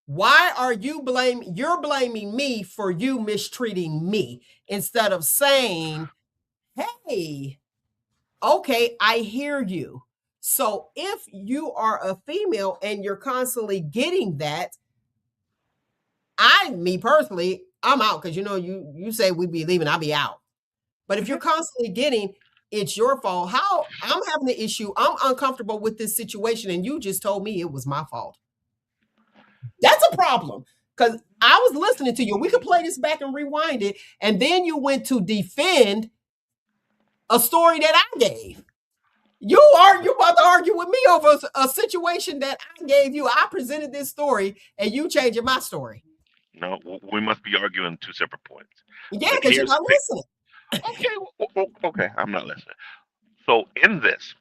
why are you're blaming me for you mistreating me instead of saying, hey, okay, I hear you. So if you are a female and you're constantly getting that, me personally, I'm out because you say we'd be leaving, I'll be out. But if you're mhm. constantly getting, it's your fault. How I'm having an issue, I'm uncomfortable with this situation, and you just told me it was my fault. That's a problem. Because I was listening to you. We could play this back and rewind it. And then you went to defend a story that I gave. You about to argue with me over a situation that I gave you. I presented this story and you changing my story. No, we must be arguing two separate points. Yeah, But because you're here's not the thing. listening. Okay, okay, I'm not listening. So in this,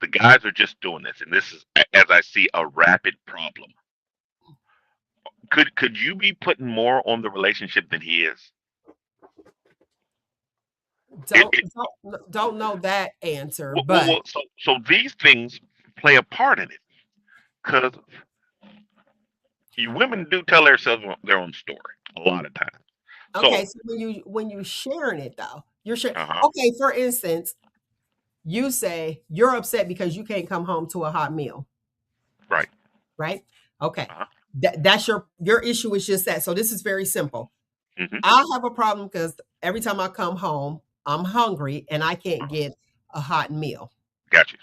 the guys are just doing this, and this is, as I see, a rapid problem. Could you be putting more on the relationship than he is? It, Don't it don't know that answer, well, well, but well, so these things play a part in it because you women do tell themselves their own story a lot of times. okay, So, so when you sharing it though, you're sharing. uh-huh, Okay, for instance, you say you're upset because you can't come home to a hot meal, right, right? Okay. uh-huh, That's your issue is just that. So this is very simple. hmm, I have a problem because every time I come home, I'm hungry and I can't uh-huh, get a hot meal. got you.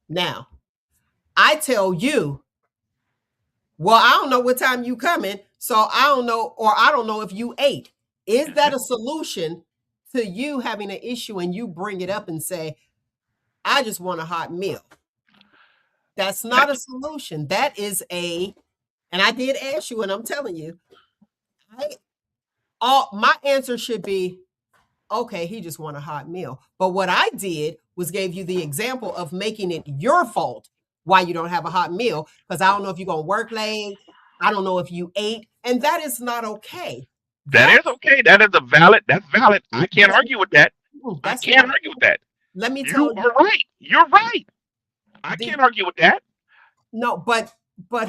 Now, I tell you, well, I don't know what time you coming, so I don't know, or I don't know if you ate. Is Hmm. that a solution to you having an issue and you bring it up and say, I just want a hot meal? That's not a That's solution. That is and I did ask you, and I'm telling you, I, all my answer should be, okay, he just want a hot meal. But what I did was gave you the example of making it your fault why you don't have a hot meal. Because I don't know if you're gonna work late. I don't know if you ate, and that is not okay. that That is okay. That is a valid. That's valid. I can't argue with that. I that's can't not. argue with that. Let me You tell you, are right. You're right. I the can't argue with that. no, but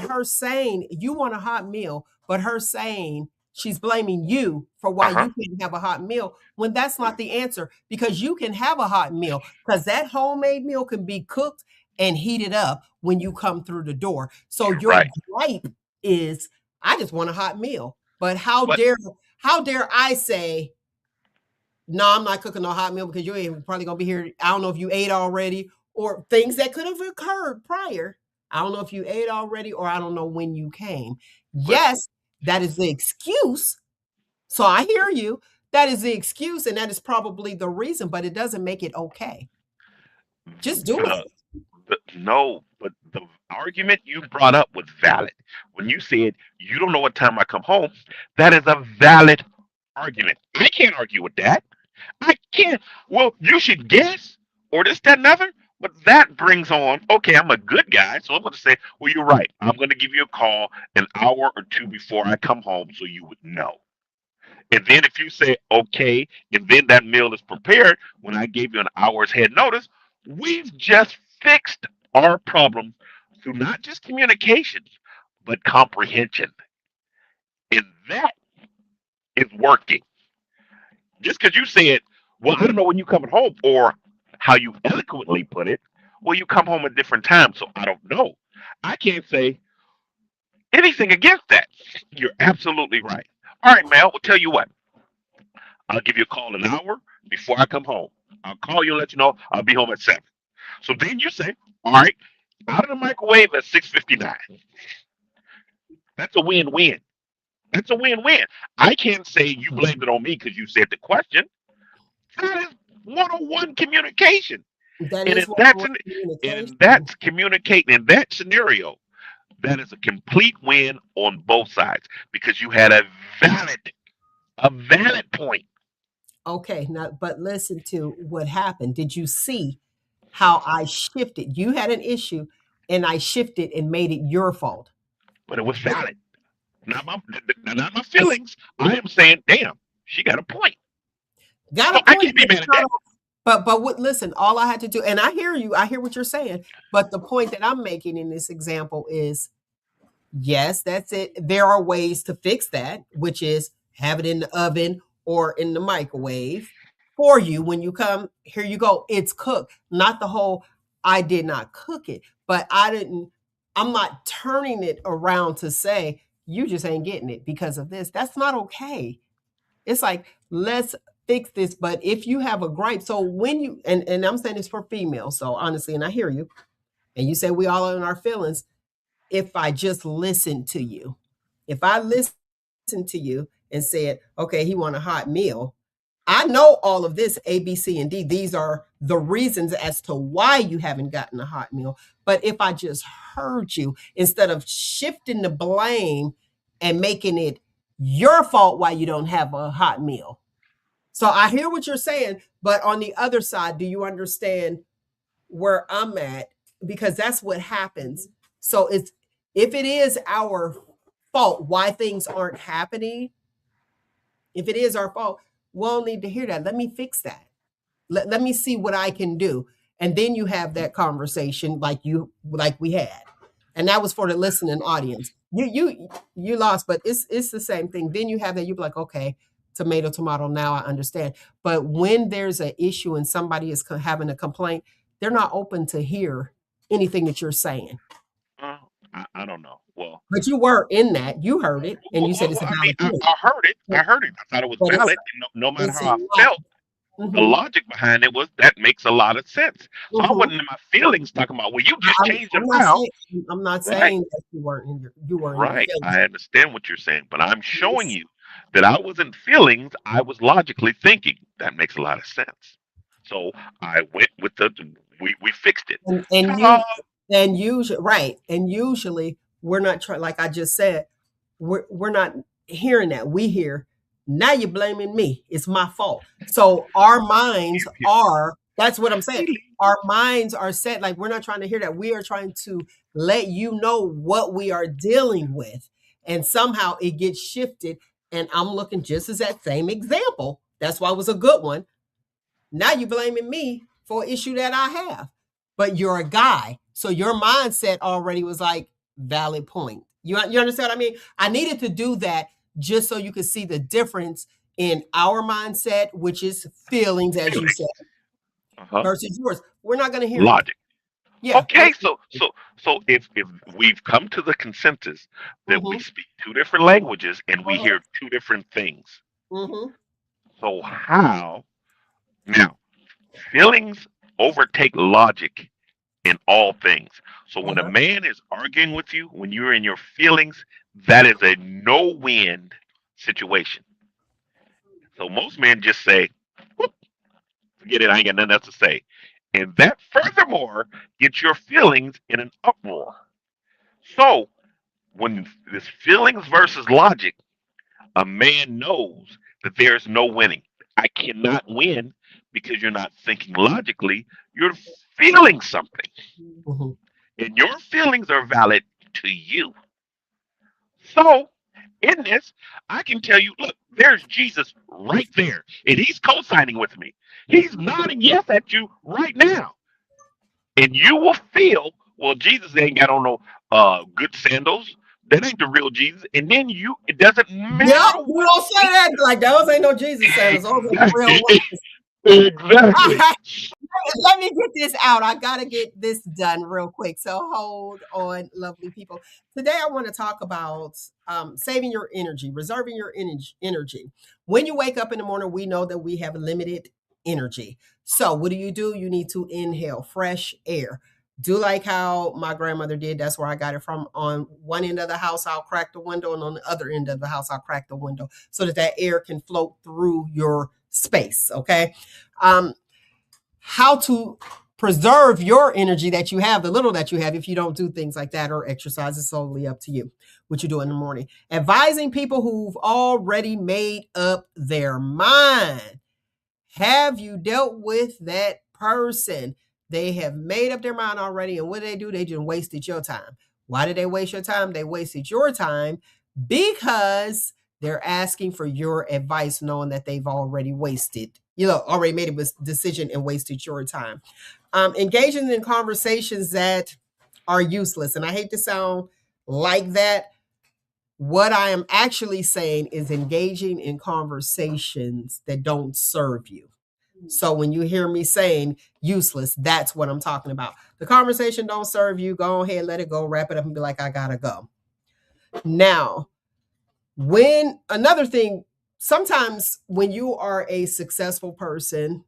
her saying you want a hot meal, but her saying she's blaming you for Uh why huh. you couldn't have a hot meal when that's not the answer because you can have a hot meal because that homemade meal can be cooked and heated up when you come through the door. So You're your right. gripe is I just want a hot meal. But But how dare I say no, I'm not cooking no hot meal because you ain't probably gonna be here. I don't know if you ate already or things that could have occurred prior. I don't know if you ate already or I don't know when you came. but Yes, that is the excuse. So I hear you. That is the excuse, and that is probably the reason, but it doesn't make it okay. Just do it. The, no, but the argument you brought up was valid. When you said you don't know what time I come home, that is a valid argument. I can't argue with that. I can't. Well, you should guess, or this, that, and other. But that brings on, okay, I'm a good guy, so I'm going to say, well, you're right. I'm going to give you a call an hour or two before I come home so you would know. And then if you say, okay, and then that meal is prepared when I gave you an hour's head notice, we've just fixed our problem through not just communication, but comprehension. And that is working. Just because you said, well, I don't know when you're coming home, or how you eloquently put it, well, you come home at different times, so I don't know. I can't say anything against that. You're absolutely right. All right, Mel, we'll tell you what. I'll give you a call an hour before I come home. I'll call you and let you know I'll be home at 7. So then you say, all right, out of the microwave at 6:59. That's a win-win. That's a win-win. I can't say you blamed it on me because you said the question. That is one-on-one communication. That And is if what that's we're communication. and that's communicating in that scenario, that is a complete win on both sides because you had valid a valid point. Okay, now, but listen to what happened. Did you see how I shifted? You had an issue, and I shifted and made it your fault. But it was valid. Not my feelings. I am saying, damn, she got a point. Got So a I point, can't be but mad it's at not. that. But what? Listen, all I had to do, and I hear you. I hear what you're saying. But the point that I'm making in this example is, yes, that's it. There are ways to fix that, which is have it in the oven or in the microwave for you when you come. Here you go. It's cooked. Not the whole I did not cook it, but I didn't. I'm not turning it around to say you just ain't getting it because of this. That's not okay. It's like, let's fix this. But if you have a gripe, so when you and I'm saying this for females, so honestly, and I hear you, and you say we all are in our feelings. If I just listen to you, if I listen to you and said, okay, he want a hot meal. I know all of this A, B, C, and D. These are the reasons as to why you haven't gotten a hot meal. But if I just heard you instead of shifting the blame and making it your fault why you don't have a hot meal. So I hear what you're saying, but on the other side, do you understand where I'm at? Because that's what happens. So it's if it is our fault why things aren't happening, if it is our fault, we'll need to hear that. Let me fix that. Let me see what I can do. And then you have that conversation like we had. And that was for the listening audience. You lost, but it's the same thing. Then you have that, you be like, okay, tomato, tomato, now I understand. But when there's an issue and somebody is having a complaint, they're not open to hear anything that you're saying. I don't know. Well, But you were in that. You heard it and you said it's a I mean, valid I, point. I heard it. I But heard it. I thought it was but valid. And no matter it's a how I lot. felt, the Mhm, logic behind it was that makes a lot of sense. So I mhm. wasn't in my feelings talking about, well, you just I'm changed it I'm not around. saying I'm not Right. saying that you were in your Right. feelings. I understand what you're saying, but I'm showing you that I wasn't feelings. I was logically thinking. That makes a lot of sense. So I went with we fixed it. And Ta-da! and usually right. And usually we're not trying like I just said, we're not hearing that. We hear, now you're blaming me. It's my fault. So our minds Pew, pew. are that's what I'm saying. Really? Our minds are set like we're not trying to hear that. We are trying to let you know what we are dealing with. And somehow it gets shifted. And I'm looking just as that same example. That's why it was a good one. Now you're blaming me for an issue that I have. But you're a guy. So your mindset already was like, valid point. You understand what I mean? I needed to do that just so you could see the difference in our mindset, which is feelings, as you Feelings. said, Uh-huh. versus yours. We're not going to hear that. Logic. Yeah. Okay, so if we've come to the consensus that we Mm-hmm. speak two different languages and we Uh-huh. hear two different things, Mm-hmm. so how now feelings overtake logic in all things. So when a Uh-huh. man is arguing with you, when you're in your feelings, that is a no-win situation. So most men just say, "Whoop, forget it, I ain't got nothing else to say." And that furthermore gets your feelings in an uproar. So when this feelings versus logic, a man knows that there's no winning. I cannot win because you're not thinking logically, you're feeling something. Mhm. And your feelings are valid to you. So, in this, I can tell you, look, there's Jesus right there, and he's co signing with me. He's nodding yes at you right now. And you will feel, well, Jesus ain't got on no good sandals. That ain't the real Jesus. And then it doesn't Yep, matter you what. don't say that like those ain't no Jesus sandals. Those are the real Exactly. ones. Exactly. Let me get this out. I got to get this done real quick. So hold on, lovely people. Today, I want to talk about saving your energy, reserving your energy. When you wake up in the morning, we know that we have limited energy. So, what do? You need to inhale fresh air. Do like how my grandmother did. That's where I got it from. On one end of the house, I'll crack the window, and on the other end of the house, I'll crack the window so that that air can float through your space. Okay. Um, how to preserve your energy that you have, the little that you have, if you don't do things like that or exercise is solely up to you, what you do in the morning. Advising people who've already made up their mind. Have you dealt with that person? They have made up their mind already. And what do? They just wasted your time. Why did they waste your time? They wasted your time because they're asking for your advice, knowing that they've already wasted, already made a decision and wasted your time. Engaging in conversations that are useless. And I hate to sound like that. What I am actually saying is engaging in conversations that don't serve you. So when you hear me saying useless, that's what I'm talking about. The conversation don't serve you. Go ahead, let it go, wrap it up, and be like, I gotta go. Now, when another thing, sometimes when you are a successful person,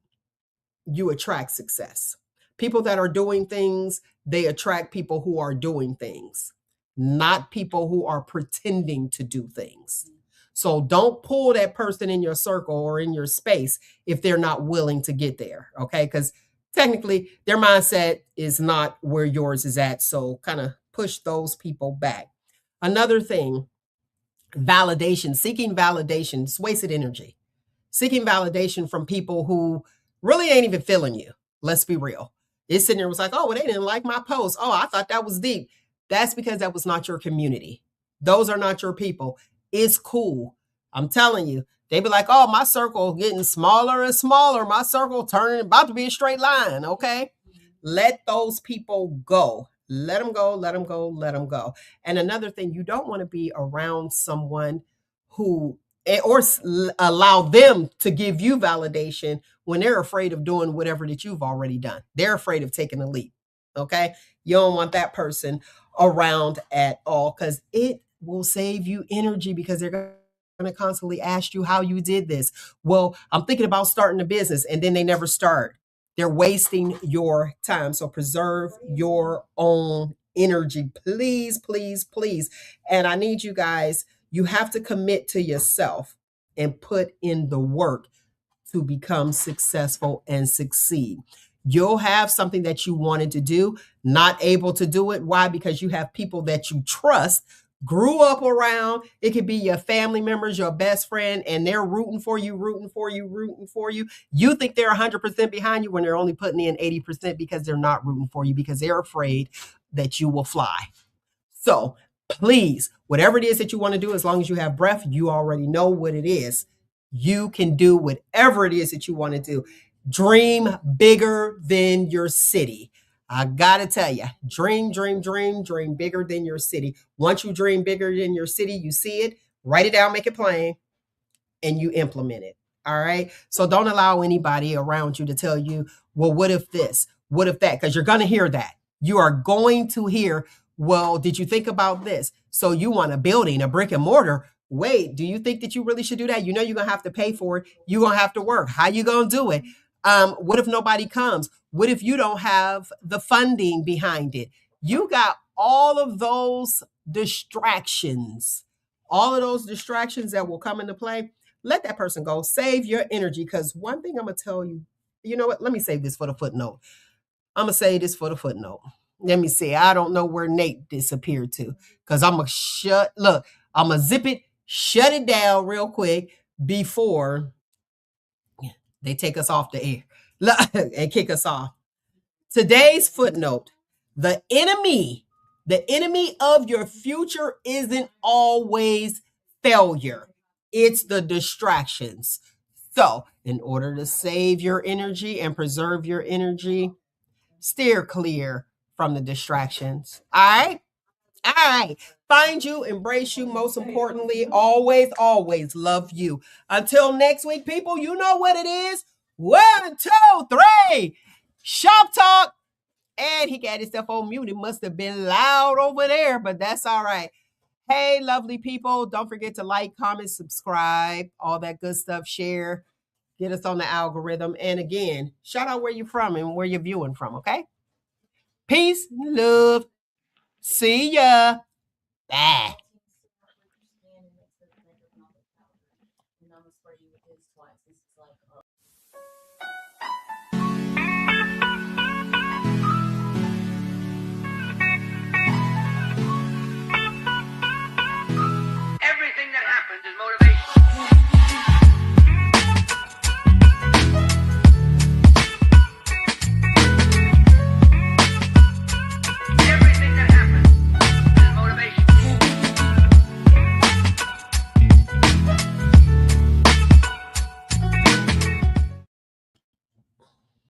you attract success. People that are doing things, they attract people who are doing things, not people who are pretending to do things. So don't pull that person in your circle or in your space if they're not willing to get there, okay? Because technically their mindset is not where yours is at. So kind of push those people back. Another thing, validation, seeking validation, it's wasted energy. Seeking validation from people who really ain't even feeling you. Let's be real. It's sitting there was like, oh, well, they didn't like my post. Oh, I thought that was deep. That's because that was not your community. Those are not your people. It's cool. I'm telling you. They be like, oh, my circle getting smaller and smaller. My circle turning about to be a straight line. Okay. Let those people go. Let them go. Let them go. Let them go. And another thing, you don't want to be around someone who or allow them to give you validation when they're afraid of doing whatever that you've already done. They're afraid of taking a leap. Okay. You don't want that person around at all because it will save you energy because they're going to constantly ask you how you did this. Well, I'm thinking about starting a business and then they never start. They're wasting your time. So preserve your own energy. Please, please, please. And I need you guys, you have to commit to yourself and put in the work to become successful and succeed. You'll have something that you wanted to do, not able to do it. Why? Because you have people that you trust, grew up around. It could be your family members, your best friend, and they're rooting for you, rooting for you, rooting for you. You think they're 100% behind you when they're only putting in 80% because they're not rooting for you because they're afraid that you will fly. So please, whatever it is that you want to do, as long as you have breath, you already know what it is. You can do whatever it is that you want to do. Dream bigger than your city. I got to tell you, dream, dream, dream, dream bigger than your city. Once you dream bigger than your city, you see it, write it down, make it plain, and you implement it. All right. So don't allow anybody around you to tell you, well, what if this? What if that? Because you're going to hear that. You are going to hear, well, did you think about this? So you want a building, a brick and mortar. Wait, do you think that you really should do that? You know you're going to have to pay for it. You're going to have to work. How you going to do it? What if nobody comes? What if you don't have the funding behind it? You got all of those distractions that will come into play. let that person go. Save your energy. Because one thing I'm going to tell you, you know what? Let me save this for the footnote. I'm going to say this for the footnote. Let me see. I don't know where Nate disappeared to. Because I'm going to I'm going to zip it, shut it down real quick before they take us off the air and kick us off. Today's footnote: the enemy of your future isn't always failure. It's the distractions. So, in order to save your energy and preserve your energy, steer clear from the distractions. All right? All right. Find you, embrace you, most importantly, always, always love you. Until next week, people, you know what it is. 1, 2, 3. Shop talk. And he got himself on mute. It must have been loud over there, but that's all right. Hey, lovely people. Don't forget to like, comment, subscribe, all that good stuff. Share. Get us on the algorithm. And again, shout out where you're from and where you're viewing from, okay? Peace, love. See ya. Bye.